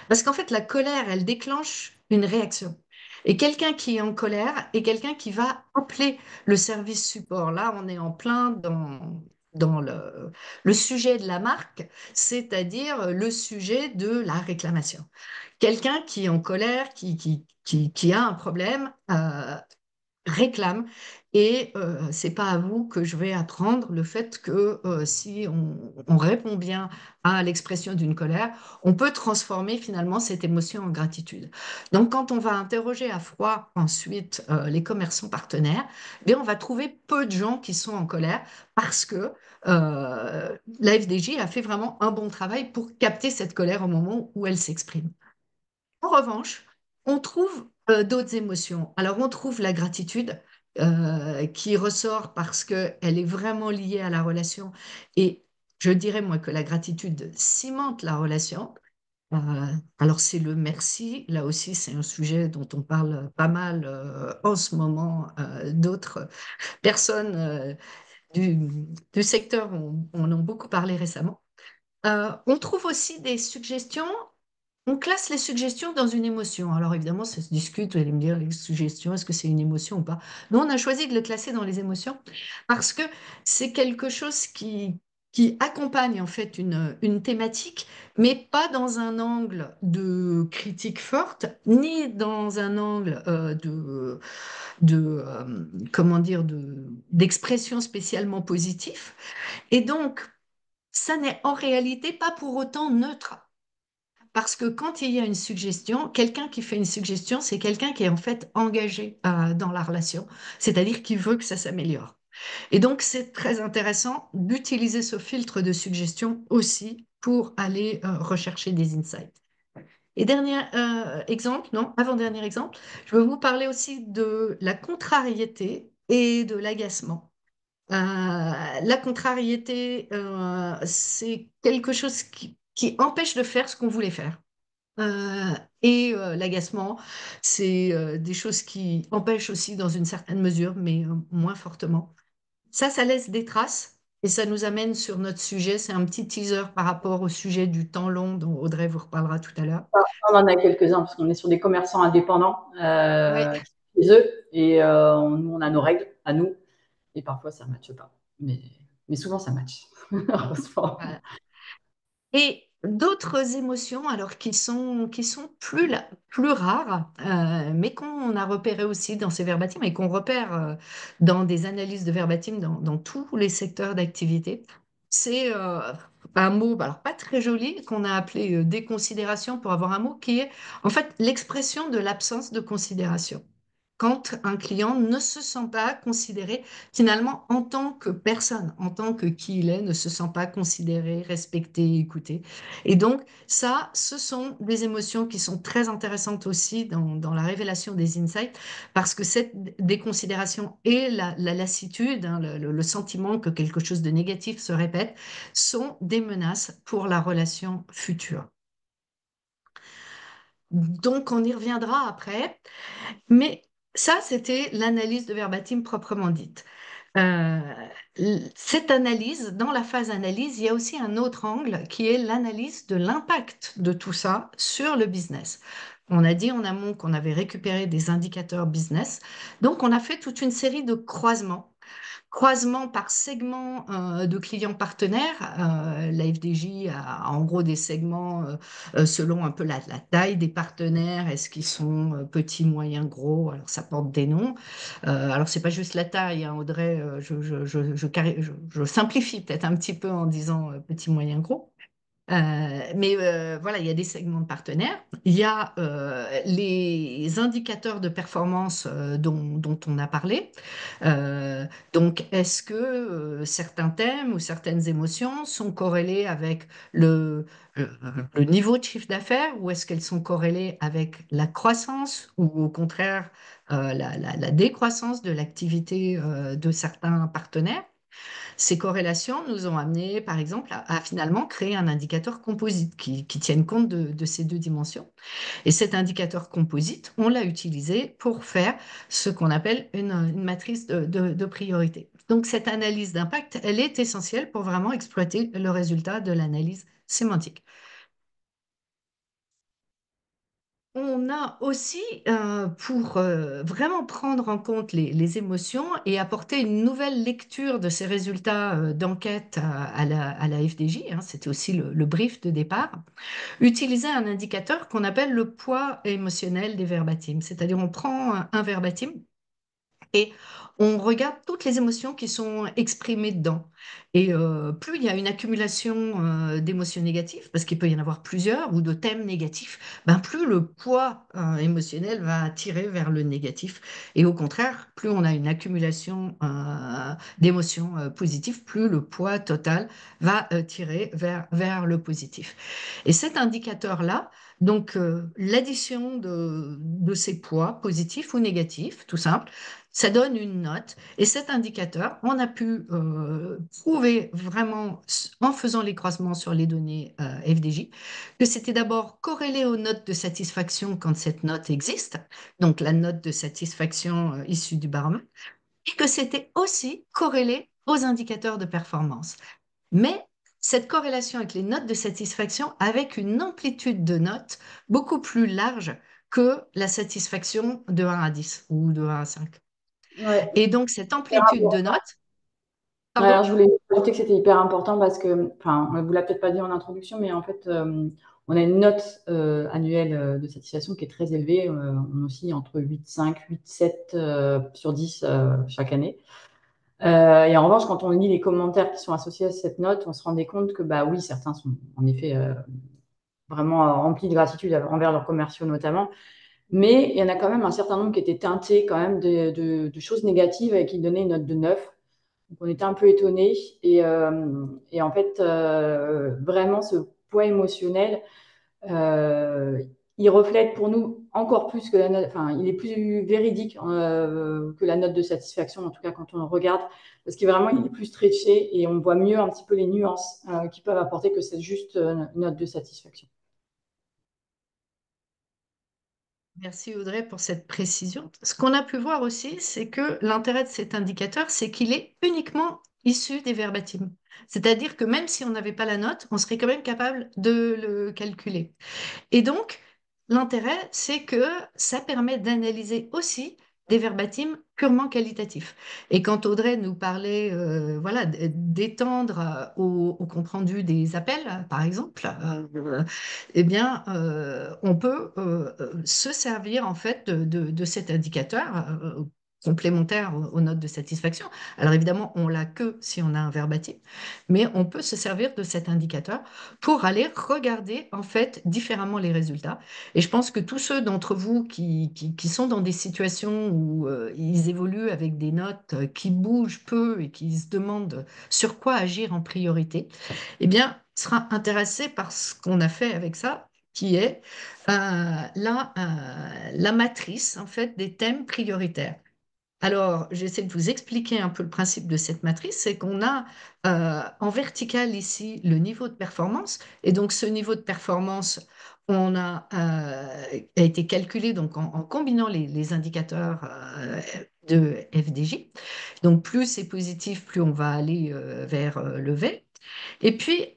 Parce qu'en fait, la colère, elle déclenche une réaction. Et quelqu'un qui est en colère est quelqu'un qui va appeler le service support. Là, on est en plein dans le sujet de la marque, c'est-à-dire le sujet de la réclamation. Quelqu'un qui est en colère, qui a un problème, réclame. Et c'est pas à vous que je vais apprendre le fait que si on répond bien à l'expression d'une colère, on peut transformer finalement cette émotion en gratitude. Donc quand on va interroger à froid ensuite les commerçants partenaires, eh bien, on va trouver peu de gens qui sont en colère parce que la FDJ a fait vraiment un bon travail pour capter cette colère au moment où elle s'exprime. En revanche, on trouve d'autres émotions. Alors, on trouve la gratitude qui ressort parce qu'elle est vraiment liée à la relation. Et je dirais, moi, que la gratitude cimente la relation. Euh, alors, c'est le merci. Là aussi, c'est un sujet dont on parle pas mal en ce moment. D'autres personnes du, du secteur en ont beaucoup parlé récemment. On trouve aussi des suggestions. On classe les suggestions dans une émotion. Alors évidemment, ça se discute, vous allez me dire, les suggestions, est-ce que c'est une émotion ou pas? Nous, on a choisi de le classer dans les émotions parce que c'est quelque chose qui accompagne en fait une thématique, mais pas dans un angle de critique forte, ni dans un angle comment dire, d'expression spécialement positif. Et donc, ça n'est en réalité pas pour autant neutre. Parce que quand il y a une suggestion, quelqu'un qui fait une suggestion, c'est quelqu'un qui est en fait engagé dans la relation, c'est-à-dire qui veut que ça s'améliore. Et donc, c'est très intéressant d'utiliser ce filtre de suggestion aussi pour aller rechercher des insights. Et dernier exemple, non, avant-dernier exemple, je veux vous parler aussi de la contrariété et de l'agacement. La contrariété, c'est quelque chose qui empêche de faire ce qu'on voulait faire. Et l'agacement, c'est des choses qui empêchent aussi dans une certaine mesure, mais moins fortement. Ça laisse des traces et ça nous amène sur notre sujet. C'est un petit teaser par rapport au sujet du temps long dont Audrey vous reparlera tout à l'heure.
On en a quelques-uns parce qu'on est sur des commerçants indépendants
Oui.
chez eux et nous, on a nos règles à nous et parfois ça ne matche pas. Mais souvent ça matche, heureusement.
Et d'autres émotions, alors qui sont plus rares, mais qu'on a repérées aussi dans ces verbatim et qu'on repère dans des analyses de verbatim dans tous les secteurs d'activité, c'est un mot, bah, alors pas très joli, qu'on a appelé déconsidération pour avoir un mot qui est en fait l'expression de l'absence de considération. Quand un client ne se sent pas considéré finalement en tant que personne, en tant que qui il est, ne se sent pas considéré, respecté, écouté. Et donc, ça, ce sont des émotions qui sont très intéressantes aussi dans la révélation des insights, parce que cette déconsidération et la lassitude, hein, le sentiment que quelque chose de négatif se répète, sont des menaces pour la relation future. Donc, on y reviendra après. Mais ça, c'était l'analyse de verbatim proprement dite. Euh, Cette analyse, dans la phase analyse, il y a aussi un autre angle qui est l'analyse de l'impact de tout ça sur le business. On a dit en amont qu'on avait récupéré des indicateurs business, donc on a fait toute une série de croisement par segment de clients partenaires. La FDJ a en gros des segments selon un peu la taille des partenaires. Est-ce qu'ils sont petits, moyens, gros? Alors ça porte des noms. Alors c'est pas juste la taille, hein, Audrey. Je simplifie peut-être un petit peu en disant petit, moyen, gros. Mais voilà, il y a des segments de partenaires. Il y a les indicateurs de performance dont on a parlé. Donc, est-ce que certains thèmes ou certaines émotions sont corrélées avec le, le niveau de chiffre d'affaires ou est-ce qu'elles sont corrélées avec la croissance ou au contraire la décroissance de l'activité de certains partenaires? Ces corrélations nous ont amené, par exemple, à finalement créer un indicateur composite qui tienne compte de ces deux dimensions. Et cet indicateur composite, on l'a utilisé pour faire ce qu'on appelle une matrice de priorité. Donc, cette analyse d'impact, elle est essentielle pour vraiment exploiter le résultat de l'analyse sémantique. On a aussi, pour vraiment prendre en compte les émotions et apporter une nouvelle lecture de ces résultats d'enquête à la FDJ, hein, c'était aussi le brief de départ, utiliser un indicateur qu'on appelle le poids émotionnel des verbatims. C'est-à-dire on prend un verbatim et on regarde toutes les émotions qui sont exprimées dedans. Et plus il y a une accumulation d'émotions négatives, parce qu'il peut y en avoir plusieurs, ou de thèmes négatifs, ben plus le poids émotionnel va tirer vers le négatif. Et au contraire, plus on a une accumulation d'émotions positives, plus le poids total va tirer vers le positif. Et cet indicateur-là, donc l'addition de ces poids positifs ou négatifs, tout simple, ça donne une note. Et cet indicateur, on a pu prouver vraiment, en faisant les croisements sur les données FDJ, que c'était d'abord corrélé aux notes de satisfaction quand cette note existe, donc la note de satisfaction issue du baromètre, et que c'était aussi corrélé aux indicateurs de performance. Mais cette corrélation avec les notes de satisfaction avec une amplitude de notes beaucoup plus large que la satisfaction de 1 à 10 ou de 1 à 5.
Ouais.
Et donc, cette amplitude de notes,
Ouais, alors,
pardon?
je voulais ajouter que c'était hyper important parce que, enfin, on vous l'a peut-être pas dit en introduction, mais en fait, on a une note annuelle de satisfaction qui est très élevée. On oscille entre 8,5, 8,7 sur 10 chaque année. Et en revanche, quand on lit les commentaires qui sont associés à cette note, on se rendait compte que, bah oui, certains sont en effet vraiment remplis de gratitude envers leurs commerciaux notamment. Mais il y en a quand même un certain nombre qui étaient teintés quand même de choses négatives et qui donnaient une note de 9. Donc, on était un peu étonnés. Et en fait, vraiment, ce poids émotionnel, euh, il reflète pour nous encore plus que la note, enfin, il est plus véridique que la note de satisfaction, en tout cas quand on le regarde, parce qu'il vraiment, il est plus stretché et on voit mieux un petit peu les nuances qui peuvent apporter que c'est juste une note de satisfaction.
Merci Audrey pour cette précision. Ce qu'on a pu voir aussi, c'est que l'intérêt de cet indicateur, c'est qu'il est uniquement issu des verbatims. C'est-à-dire que même si on n'avait pas la note, on serait quand même capable de le calculer. Et donc, l'intérêt, c'est que ça permet d'analyser aussi des verbatims purement qualitatifs. Et quand Audrey nous parlait voilà, d'étendre au compte-rendu des appels, par exemple, eh bien, on peut se servir en fait de cet indicateur complémentaire aux notes de satisfaction. Alors évidemment, on l'a que si on a un verbatim, mais on peut se servir de cet indicateur pour aller regarder en fait différemment les résultats. Et je pense que tous ceux d'entre vous qui sont dans des situations où ils évoluent avec des notes qui bougent peu et qui se demandent sur quoi agir en priorité, eh bien, sera intéressé par ce qu'on a fait avec ça, qui est la matrice en fait des thèmes prioritaires. Alors, j'essaie de vous expliquer un peu le principe de cette matrice, c'est qu'on a en vertical ici le niveau de performance, et donc ce niveau de performance, a été calculé donc en combinant les indicateurs de FDJ. Donc plus c'est positif, plus on va aller vers le vert. Et puis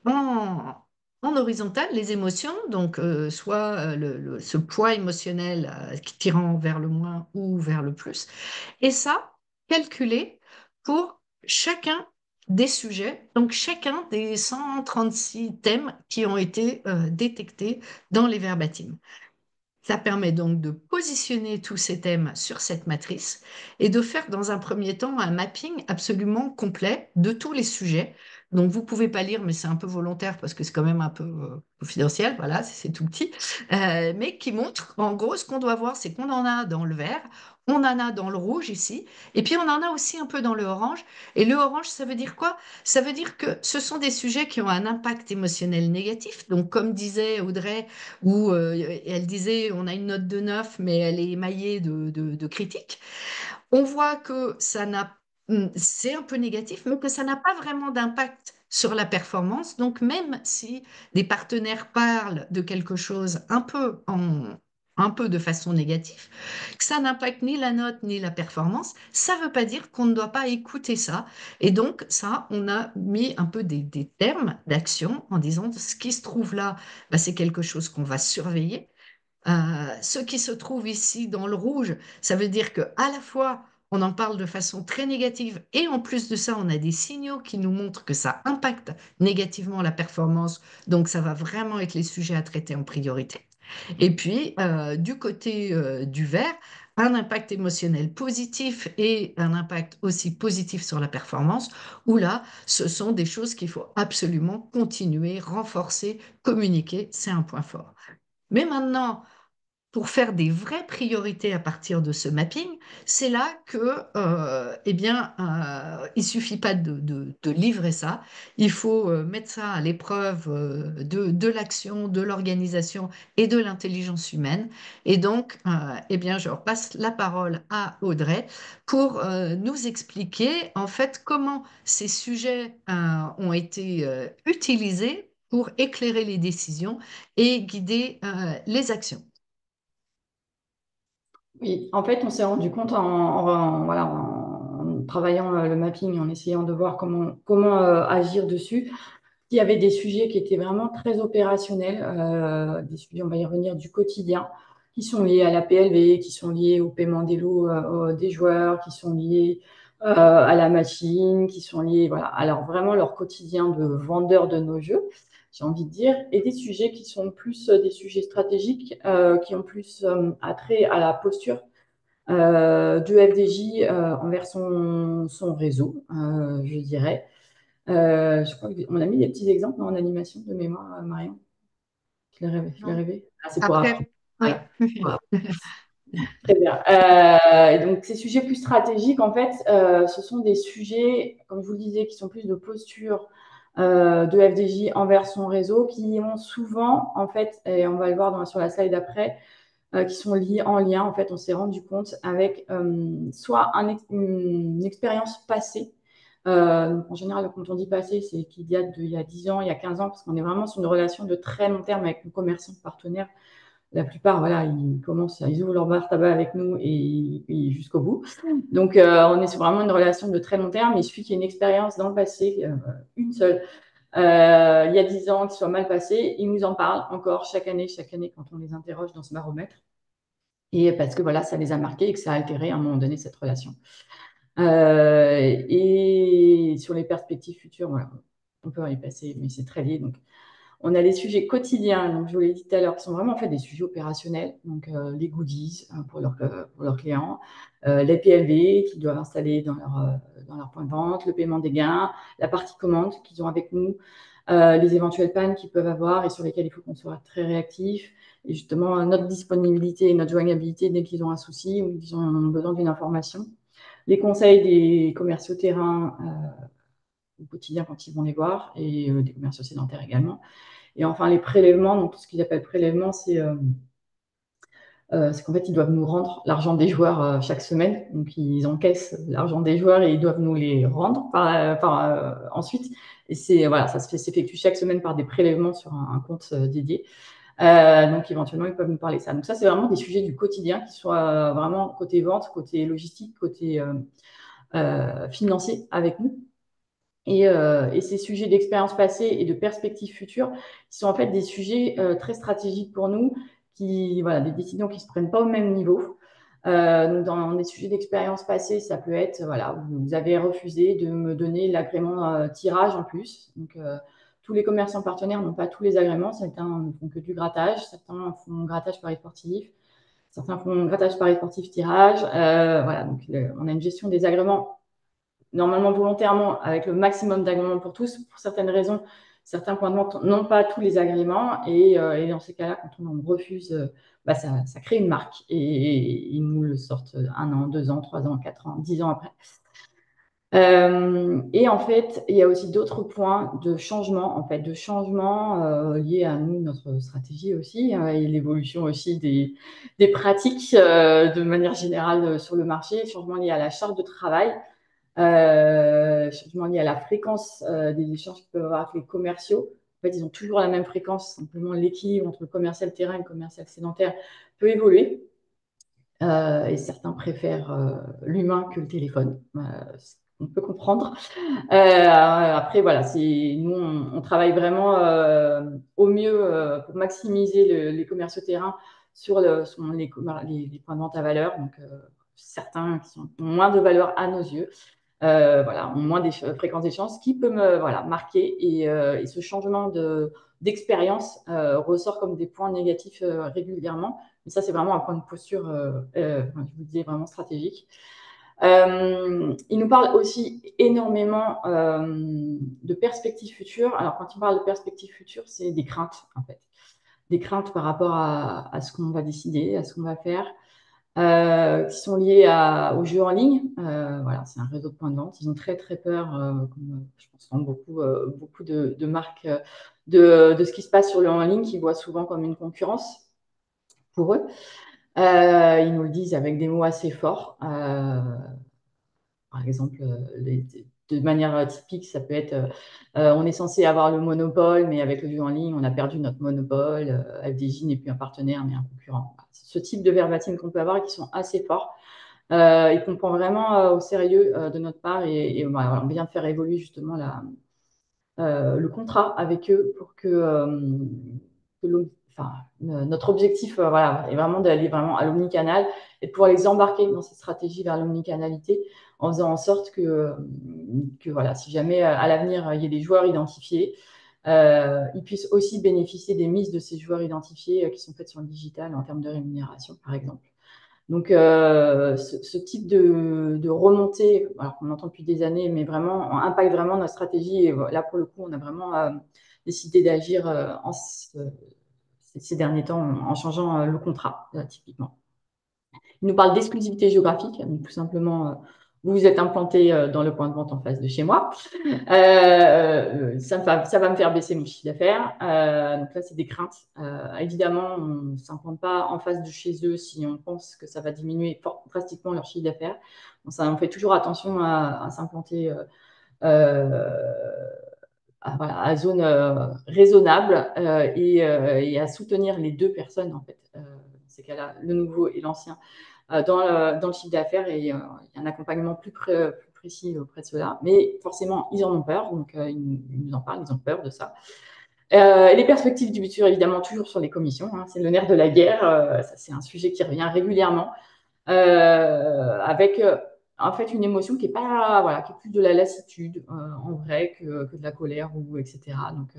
en horizontal, les émotions, donc soit ce poids émotionnel qui tirant vers le moins ou vers le plus, et ça, calculé pour chacun des sujets, donc chacun des 136 thèmes qui ont été détectés dans les verbatims. Ça permet donc de positionner tous ces thèmes sur cette matrice et de faire dans un premier temps un mapping absolument complet de tous les sujets. Donc vous pouvez pas lire, mais c'est un peu volontaire parce que c'est quand même un peu confidentiel, voilà, c'est tout petit, mais qui montre en gros ce qu'on doit voir, c'est qu'on en a dans le vert, on en a dans le rouge ici, et puis on en a aussi un peu dans le orange. Et le orange, ça veut dire quoi? Ça veut dire que ce sont des sujets qui ont un impact émotionnel négatif. Donc comme disait Audrey, où elle disait on a une note de 9 mais elle est émaillée de critiques. On voit que c'est un peu négatif, mais que ça n'a pas vraiment d'impact sur la performance. Donc même si des partenaires parlent de quelque chose un peu de façon négative, que ça n'impacte ni la note ni la performance, ça ne veut pas dire qu'on ne doit pas écouter ça. Et donc ça, on a mis un peu des termes d'action en disant ce qui se trouve là, bah, c'est quelque chose qu'on va surveiller. Ce qui se trouve ici dans le rouge, ça veut dire que à la fois on en parle de façon très négative et en plus de ça, on a des signaux qui nous montrent que ça impacte négativement la performance. Donc ça va vraiment être les sujets à traiter en priorité. Et puis, du côté du vert, un impact émotionnel positif et un impact aussi positif sur la performance, où là, ce sont des choses qu'il faut absolument continuer, renforcer, communiquer, c'est un point fort. Mais maintenant, pour faire des vraies priorités à partir de ce mapping, c'est là que, eh bien, il suffit pas de livrer ça, il faut mettre ça à l'épreuve de l'action, de l'organisation et de l'intelligence humaine. Et donc, eh bien, je repasse la parole à Audrey pour nous expliquer en fait comment ces sujets ont été utilisés pour éclairer les décisions et guider les actions.
Oui, en fait, on s'est rendu compte voilà, en travaillant le mapping, en essayant de voir comment agir dessus, qu'il y avait des sujets qui étaient vraiment très opérationnels, des sujets, on va y revenir, du quotidien, qui sont liés à la PLV, qui sont liés au paiement des lots des joueurs, qui sont liés à la machine, qui sont liés, voilà, alors vraiment leur quotidien de vendeur de nos jeux, j'ai envie de dire, et des sujets qui sont plus des sujets stratégiques, qui ont plus attrait à la posture du FDJ envers son réseau, je dirais. Je crois qu'on a mis des petits exemples en animation de mémoire, Marion. Je l'ai rêvé. Je l'ai
Non.
rêvé. Ah, c'est pour après.
Après, oui.
Voilà. Voilà. Très bien. Et donc, ces sujets plus stratégiques, en fait, ce sont des sujets, comme je vous le disais, qui sont plus de posture de FDJ envers son réseau, qui ont souvent, en fait, et on va le voir sur la slide après, qui sont liés en lien. En fait, on s'est rendu compte avec soit une expérience passée. Donc en général, quand on dit passé, c'est qu'il y a il y a 10 ans, il y a 15 ans, parce qu'on est vraiment sur une relation de très long terme avec nos commerçants partenaires. La plupart, voilà, ils ouvrent leur bar tabac avec nous et jusqu'au bout. Donc, on est sur vraiment une relation de très long terme. Il suffit qu'il y ait une expérience dans le passé, une seule, il y a 10 ans, qui soit mal passée. Ils nous en parlent encore chaque année, quand on les interroge dans ce baromètre. Et parce que voilà, ça les a marqués et que ça a altéré à un moment donné cette relation. Et sur les perspectives futures, voilà, on peut y passer, mais c'est très lié. Donc, on a les sujets quotidiens, donc je vous l'ai dit tout à l'heure, qui sont vraiment en fait des sujets opérationnels, donc les goodies pour leurs clients, les PLV qu'ils doivent installer dans leur point de vente, le paiement des gains, la partie commande qu'ils ont avec nous, les éventuelles pannes qu'ils peuvent avoir et sur lesquelles il faut qu'on soit très réactif. Et justement, notre disponibilité et notre joignabilité dès qu'ils ont un souci ou qu'ils ont besoin d'une information. Les conseils des commerciaux terrain au quotidien quand ils vont les voir et des commerciaux sédentaires également. Et enfin, les prélèvements, donc tout ce qu'ils appellent prélèvement, c'est qu'en fait, ils doivent nous rendre l'argent des joueurs chaque semaine. Donc, ils encaissent l'argent des joueurs et ils doivent nous les rendre ensuite. Et voilà, ça s'effectue chaque semaine par des prélèvements sur un compte dédié. Donc, éventuellement, ils peuvent nous parler de ça. Donc, ça, c'est vraiment des sujets du quotidien qui sont vraiment côté vente, côté logistique, côté financier avec nous. Et ces sujets d'expérience passée et de perspectives futures, qui sont en fait des sujets très stratégiques pour nous, voilà, des décisions qui ne se prennent pas au même niveau. Donc dans des sujets d'expérience passée, ça peut être, voilà, vous avez refusé de me donner l'agrément tirage en plus. Donc, tous les commerçants partenaires n'ont pas tous les agréments. Certains ne font que du grattage, certains font grattage pari sportif, certains font grattage pari sportif tirage. Voilà, donc on a une gestion des agréments normalement volontairement, avec le maximum d'agréments pour tous. Pour certaines raisons, certains points de vente n'ont pas tous les agréments. Et dans ces cas-là, quand on en refuse, ça crée une marque. Et ils nous le sortent 1 an, 2 ans, 3 ans, 4 ans, 10 ans après. Et en fait, il y a aussi d'autres points de changement, en fait, liés à nous, notre stratégie aussi, et l'évolution aussi des pratiques de manière générale sur le marché, changement lié à la charge de travail. Changement lié à la fréquence des échanges qu'ils peuvent avoir avec les commerciaux. En fait, ils ont toujours la même fréquence. Simplement, l'équilibre entre le commercial terrain et le commercial sédentaire peut évoluer. Et certains préfèrent l'humain que le téléphone. On peut comprendre. Après, voilà, nous, on travaille vraiment au mieux pour maximiser les commerciaux terrain sur les points de vente à valeur. Donc, certains qui ont moins de valeur à nos yeux, voilà, ont moins de fréquences d'échange, ce qui peut me marquer. Et ce changement d'expérience ressort comme des points négatifs régulièrement. Mais ça, c'est vraiment un point de posture, je vous disais, vraiment stratégique. Il nous parle aussi énormément de perspectives futures. Alors, quand il parle de perspectives futures, c'est des craintes, en fait. Des craintes par rapport à ce qu'on va décider, à ce qu'on va faire, qui sont liées aux jeux en ligne. Voilà, c'est un réseau de points de vente. Ils ont très, très peur, comme je pense dans beaucoup de marques, de ce qui se passe sur le en ligne, qu'ils voient souvent comme une concurrence pour eux. Ils nous le disent avec des mots assez forts. Par exemple, de manière typique, ça peut être on est censé avoir le monopole, mais avec le jeu en ligne, on a perdu notre monopole. FDJ n'est plus un partenaire, mais un concurrent. Voilà. Ce type de verbatim qu'on peut avoir et qui sont assez forts et qu'on prend vraiment au sérieux de notre part. Et voilà, on vient de faire évoluer justement le contrat avec eux pour que notre objectif voilà, est vraiment d'aller vraiment à l'omnicanal et de pouvoir les embarquer dans cette stratégie vers l'omnicanalité en faisant en sorte que voilà, si jamais à l'avenir il y a des joueurs identifiés, ils puissent aussi bénéficier des mises de ces joueurs identifiés qui sont faites sur le digital en termes de rémunération, par exemple. Donc, ce type de remontée, alors qu'on entend depuis des années, mais vraiment, impacte vraiment notre stratégie. Et là, pour le coup, on a vraiment décidé d'agir ces derniers temps en changeant le contrat, typiquement. Il nous parle d'exclusivité géographique, donc tout simplement, vous êtes implanté dans le point de vente en face de chez moi. Ça va me faire baisser mon chiffre d'affaires. Donc là, c'est des craintes. Évidemment, on ne s'implante pas en face de chez eux si on pense que ça va diminuer drastiquement leur chiffre d'affaires. On fait toujours attention à s'implanter à zone raisonnable et à soutenir les deux personnes, en fait, dans ces cas-là, le nouveau et l'ancien, dans le chiffre d'affaires. Et il y a un accompagnement plus précis auprès de ceux-là. Mais forcément, ils en ont peur, donc ils nous en parlent, ils ont peur de ça. Les perspectives du futur, évidemment, toujours sur les commissions. Hein, c'est le nerf de la guerre. Ça, c'est un sujet qui revient régulièrement avec en fait une émotion qui est pas voilà, qui est plus de la lassitude en vrai que de la colère ou etc. Donc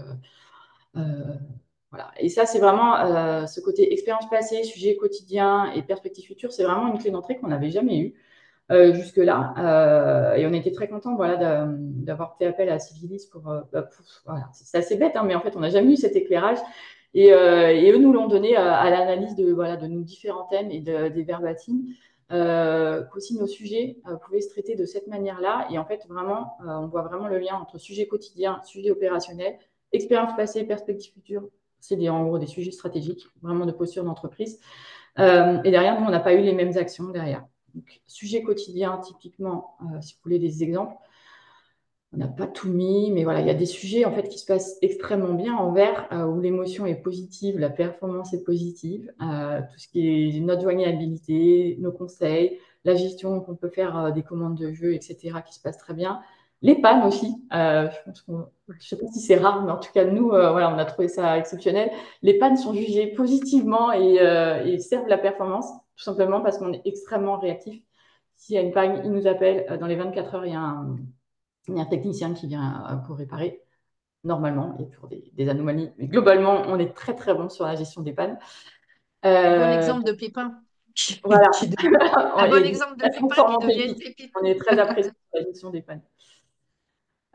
voilà. Et ça, c'est vraiment ce côté expérience passée, sujet quotidien et perspective future, c'est vraiment une clé d'entrée qu'on n'avait jamais eue jusque-là. Et on était très contents voilà, d'avoir fait appel à Civilis voilà. C'est assez bête, hein, mais en fait, on n'a jamais eu cet éclairage. Et eux nous l'ont donné à l'analyse voilà, de nos différents thèmes et des verbatims. Qu'aussi nos sujets pouvaient se traiter de cette manière-là. Et en fait, vraiment, on voit vraiment le lien entre sujet quotidien, sujet opérationnel, expérience passée, perspective future. C'est en gros des sujets stratégiques, vraiment de posture d'entreprise. Et derrière, nous, on n'a pas eu les mêmes actions derrière. Donc, sujet quotidien, typiquement, si vous voulez des exemples, on n'a pas tout mis, mais voilà, il y a des sujets en fait qui se passent extrêmement bien en vert, où l'émotion est positive, la performance est positive, tout ce qui est notre joignabilité, nos conseils, la gestion qu'on peut faire des commandes de jeu, etc., qui se passe très bien. Les pannes aussi, je ne sais pas si c'est rare, mais en tout cas, nous, voilà, on a trouvé ça exceptionnel. Les pannes sont jugées positivement et servent la performance, tout simplement parce qu'on est extrêmement réactif. S'il y a une panne, ils nous appellent, dans les 24 heures, il y a un technicien qui vient pour réparer, normalement, et pour des anomalies. Mais globalement, on est très, très bon sur la gestion des pannes.
Un bon
Euh,
exemple de pépin
voilà.
un bon
Et
exemple de
la
pépin qui
transformation
devient une
technique,
pépite.
on est très apprécié sur la gestion des pannes.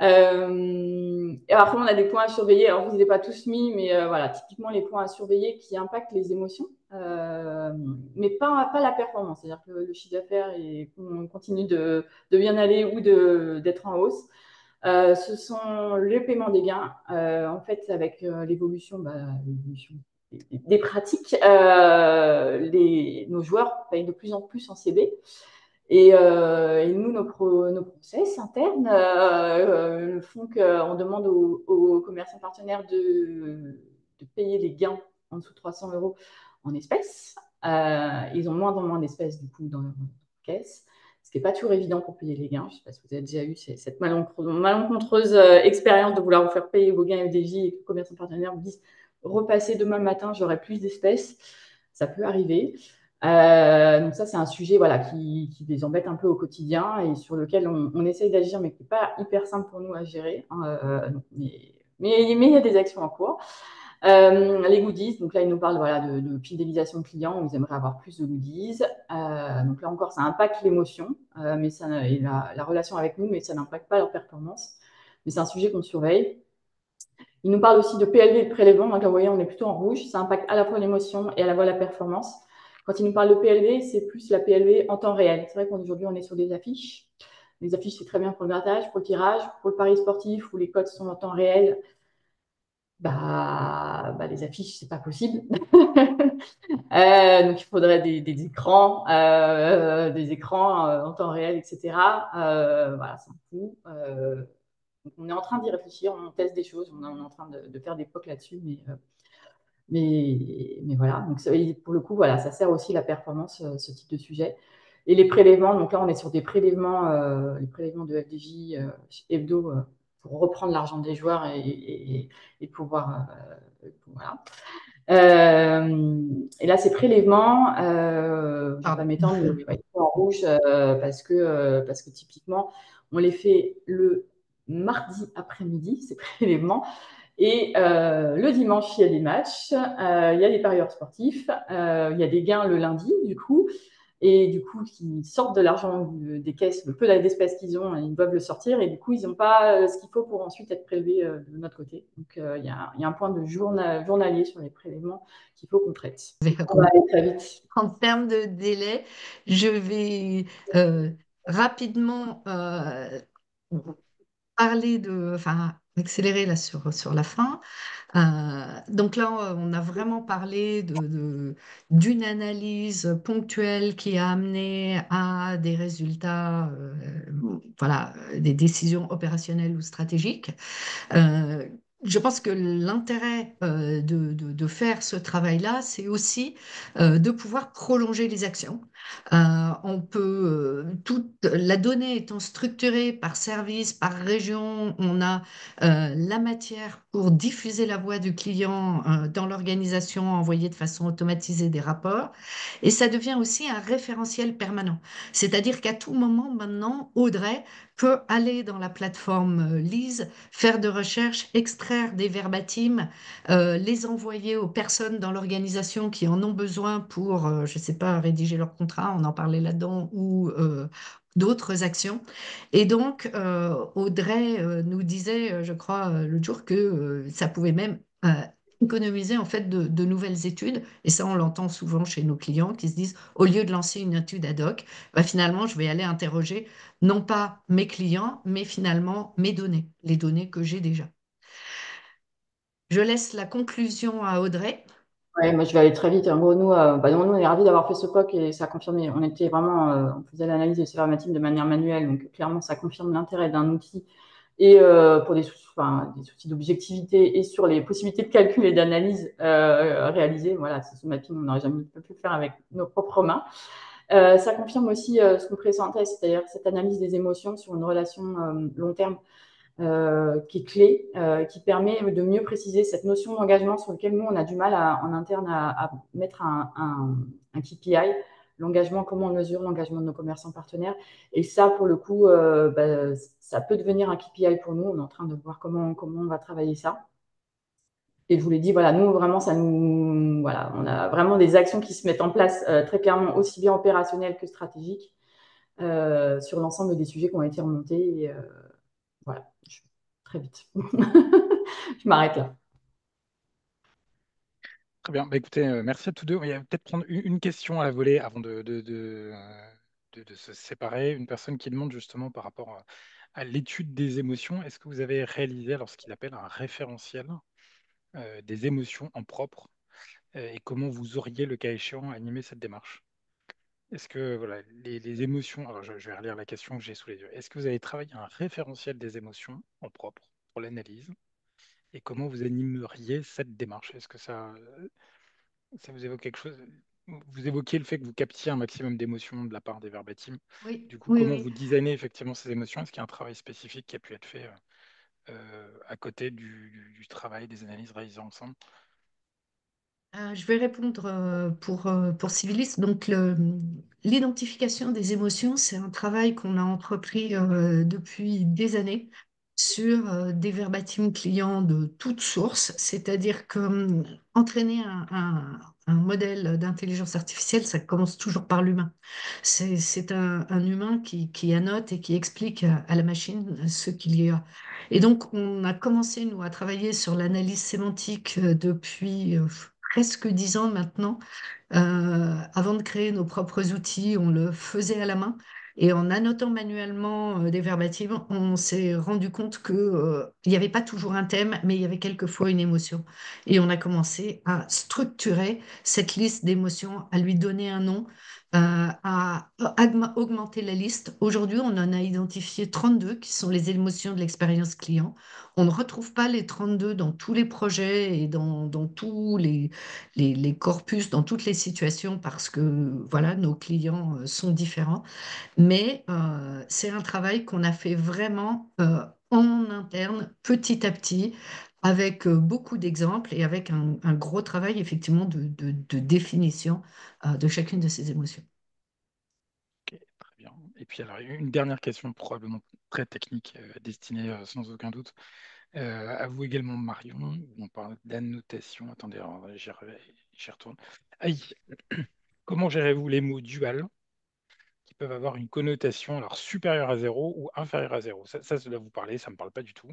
Et après, on a des points à surveiller. Alors, vous n'avez pas tous mis, mais voilà, typiquement les points à surveiller qui impactent les émotions, mais pas la performance. C'est-à-dire que le chiffre d'affaires continue de bien aller ou d'être en hausse. Ce sont le paiement des gains. En fait, avec l'évolution des pratiques, nos joueurs payent de plus en plus en CB. Et nous, nos process internes font qu'on demande aux commerçants partenaires de payer les gains en dessous de 300 euros en espèces. Ils ont moins en moins d'espèces, du coup, dans leur caisse, ce qui n'est pas toujours évident pour payer les gains. Je ne sais pas si vous avez déjà eu cette malencontreuse expérience de vouloir vous faire payer vos gains FDJ et que le commerçant partenaire vous dise repassez demain matin, j'aurai plus d'espèces. Ça peut arriver. Donc ça, c'est un sujet voilà, qui les embête un peu au quotidien et sur lequel on essaye d'agir, mais qui n'est pas hyper simple pour nous à gérer, hein. Mais il y a des actions en cours. Les goodies, donc là, ils nous parlent voilà, de fidélisation client, où ils aimeraient avoir plus de goodies. Donc là encore, ça impacte l'émotion mais ça, et la relation avec nous, mais ça n'impacte pas leur performance. Mais c'est un sujet qu'on surveille. Ils nous parlent aussi de PLV et de prélèvement. Donc là, vous voyez, on est plutôt en rouge. Ça impacte à la fois l'émotion et à la fois la performance. Quand ils nous parlent de PLV, c'est plus la PLV en temps réel. C'est vrai qu'aujourd'hui, on est sur des affiches. Les affiches, c'est très bien pour le grattage, pour le tirage, pour le pari sportif où les codes sont en temps réel. Les affiches, c'est pas possible. Donc, il faudrait des écrans en temps réel, etc. Voilà, c'est un coût. Donc on est en train d'y réfléchir, on teste des choses, on est en train de faire des POC là-dessus, mais voilà. Donc, pour le coup, voilà, ça sert aussi la performance, ce type de sujet. Et les prélèvements, donc là, on est sur des prélèvements, les prélèvements de FDJ hebdo pour reprendre l'argent des joueurs et pouvoir. Voilà. Et là, ces prélèvements, je ne vais pas
Pardon.
m'étendre, mais ouais, ils sont en rouge parce que typiquement, on les fait le mardi après-midi, ces prélèvements. Et le dimanche, il y a des matchs, il y a des parieurs sportifs, il y a des gains le lundi, du coup. Et du coup, qui sortent de l'argent des caisses, le peu d'espèces qu'ils ont, ils doivent le sortir. Et du coup, ils n'ont pas ce qu'il faut pour ensuite être prélevés de notre côté. Donc, il y a un point de journalier sur les prélèvements qu'il faut qu'on traite. On va aller très vite.
En termes de délai, je vais rapidement parler enfin, accélérer là sur la fin. Donc là, on a vraiment parlé d'une analyse ponctuelle qui a amené à des résultats, voilà, des décisions opérationnelles ou stratégiques. Euh, je pense que l'intérêt de faire ce travail-là, c'est aussi de pouvoir prolonger les actions. On peut, toute la donnée étant structurée par service, par région, on a la matière pour diffuser la voix du client dans l'organisation, envoyer de façon automatisée des rapports. Et ça devient aussi un référentiel permanent. C'est-à-dire qu'à tout moment maintenant, Audrey peut aller dans la plateforme Lise, faire de recherches, extraire des verbatims, les envoyer aux personnes dans l'organisation qui en ont besoin pour, je ne sais pas, rédiger leur contrat, on en parlait là-dedans, ou d'autres actions. Et donc, Audrey nous disait, je crois, l'autre jour, que ça pouvait même économiser en fait de nouvelles études. Et ça, on l'entend souvent chez nos clients qui se disent, au lieu de lancer une étude ad hoc, bah, finalement, je vais aller interroger non pas mes clients, mais finalement mes données, les données que j'ai déjà. Je laisse la conclusion à Audrey.
Ouais, moi, je vais aller très vite. En gros, nous, on est ravis d'avoir fait ce POC et ça a confirmé. On était vraiment, on faisait l'analyse de ces verbatims de manière manuelle. Donc, clairement, ça confirme l'intérêt d'un outil et pour des soucis d'objectivité et sur les possibilités de calcul et d'analyse réalisées. Voilà, c'est ce mapping, on n'aurait jamais pu le faire avec nos propres mains. Ça confirme aussi ce qu'on présentait, c'est-à-dire cette analyse des émotions sur une relation long terme qui est clé, qui permet de mieux préciser cette notion d'engagement sur laquelle nous, on a du mal en interne à mettre un KPI. L'engagement, comment on mesure l'engagement de nos commerçants partenaires. Et ça, pour le coup, ça peut devenir un KPI pour nous. On est en train de voir comment on va travailler ça. Et je vous l'ai dit, voilà, nous, vraiment, voilà, on a vraiment des actions qui se mettent en place très clairement, aussi bien opérationnelles que stratégiques, sur l'ensemble des sujets qui ont été remontés. Et, voilà, très vite. Je m'arrête là.
Très bien. Bah, écoutez, merci à tous deux. Il y a peut-être prendre une question à la volée avant de se séparer. Une personne qui demande justement par rapport à l'étude des émotions, est-ce que vous avez réalisé alors ce qu'il appelle un référentiel des émotions en propre et comment vous auriez, le cas échéant, animé cette démarche? Est-ce que voilà, les émotions, alors je vais relire la question que j'ai sous les yeux. Est-ce que vous avez travaillé un référentiel des émotions en propre pour l'analyse et comment vous animeriez cette démarche? Est-ce que ça vous évoque quelque chose? Vous évoquiez le fait que vous captiez un maximum d'émotions de la part des verbatims.
Oui,
Du coup,
oui,
comment
oui.
vous designez effectivement ces émotions? Est-ce qu'il y a un travail spécifique qui a pu être fait à côté du travail des analyses réalisées ensemble?
Je vais répondre pour Civilis. Donc, l'identification des émotions, c'est un travail qu'on a entrepris depuis des années sur des verbatim clients de toutes sources. C'est-à-dire que entraîner un modèle d'intelligence artificielle, ça commence toujours par l'humain. C'est un humain qui annote et qui explique à la machine ce qu'il y a. Et donc, on a commencé, nous, à travailler sur l'analyse sémantique depuis presque 10 ans maintenant. Avant de créer nos propres outils, on le faisait à la main. Et en annotant manuellement des verbatims, on s'est rendu compte que, il n'y avait pas toujours un thème, mais il y avait quelquefois une émotion. Et on a commencé à structurer cette liste d'émotions, à lui donner un nom, à augmenter la liste. Aujourd'hui, on en a identifié 32 qui sont les émotions de l'expérience client. On ne retrouve pas les 32 dans tous les projets et dans tous les corpus dans toutes les situations parce que voilà, nos clients sont différents. Mais c'est un travail qu'on a fait vraiment en interne, petit à petit, avec beaucoup d'exemples et avec un gros travail effectivement de définition de chacune de ces émotions.
Ok, très bien. Et puis alors, une dernière question probablement très technique, destinée sans aucun doute à vous également, Marion. On parle d'annotation. Attendez, alors, j'y retourne. Aïe. Comment gérez-vous les mots duals qui peuvent avoir une connotation alors supérieure à zéro ou inférieure à zéro? Ça doit vous parler, ça ne me parle pas du tout.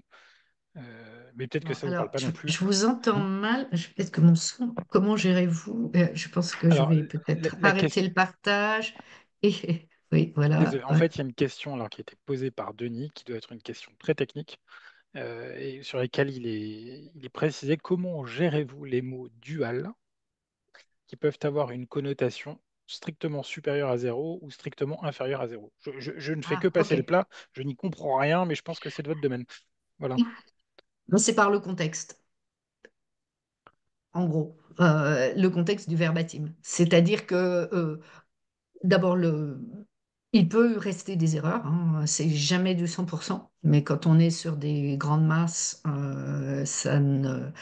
Mais peut-être que
Bon,
ça ne vous parle
alors,
pas non plus.
je vous entends
Mhm.
mal. Peut-être que mon son. Comment gérez-vous? Je pense que je
Alors,
vais
la,
peut-être
la
arrêter
question,
le partage. Et oui, voilà.
désolé, en
Ouais.
fait, il y a une question alors, qui a été posée par Denis, qui doit être une question très technique, et sur laquelle il est précisé comment gérez-vous les mots duals qui peuvent avoir une connotation strictement supérieure à zéro ou strictement inférieure à zéro. Je ne fais que
Ah, ok.
passer le plat, je n'y comprends rien, mais je pense que c'est de votre domaine. Voilà.
Non, c'est par le contexte, en gros. Le contexte du verbatim. C'est-à-dire que, d'abord, il peut rester des erreurs, hein, c'est jamais du 100%, mais quand on est sur des grandes masses, ça ne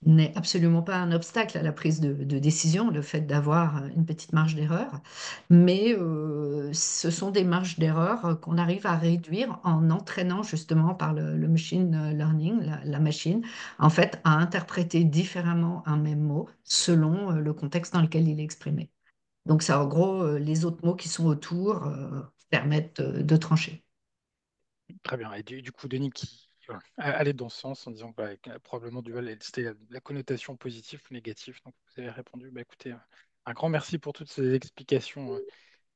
n'est absolument pas un obstacle à la prise de décision, le fait d'avoir une petite marge d'erreur. Mais ce sont des marges d'erreur qu'on arrive à réduire en entraînant justement par le machine learning, la machine, en fait, à interpréter différemment un même mot selon le contexte dans lequel il est exprimé. Donc, ça, en gros, les autres mots qui sont autour permettent de trancher.
Très bien. Et du coup, Denis qui voilà, allait dans ce sens en disant que voilà, que probablement dual, c'était la connotation positive ou négative. Donc vous avez répondu, bah, écoutez, un grand merci pour toutes ces explications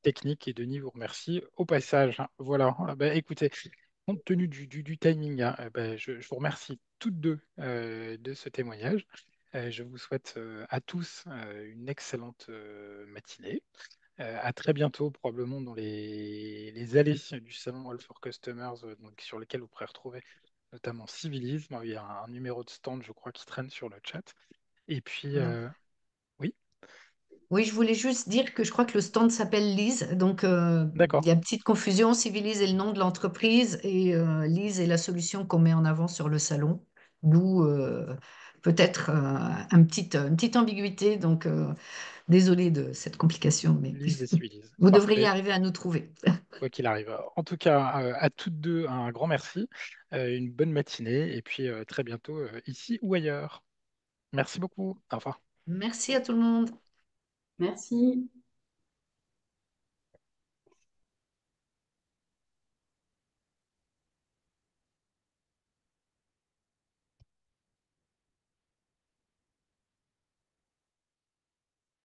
techniques et Denis vous remercie au passage, hein. Voilà. Bah, écoutez, compte tenu du timing, hein, bah, je vous remercie toutes deux de ce témoignage. Je vous souhaite à tous une excellente matinée. À très bientôt, probablement dans les allées du salon All for Customers, donc, sur lequel vous pourrez retrouver notamment Civilisme. Il y a un numéro de stand, je crois, qui traîne sur le chat. Et puis,
Alors,
oui,
oui, je voulais juste dire que je crois que le stand s'appelle Lise. Donc, il
d'accord.
y a une petite confusion. Civilise est le nom de l'entreprise et Lise est la solution qu'on met en avant sur le salon. D'où peut-être une petite ambiguïté. Donc, désolée de cette complication, mais
Lise et Civilise.
vous devriez
Parfait,
arriver à nous trouver.
quoi qu'il arrive. En tout cas, à toutes deux, un grand merci, une bonne matinée, et puis très bientôt ici ou ailleurs. Merci beaucoup. Au revoir.
Merci à tout le monde.
Merci.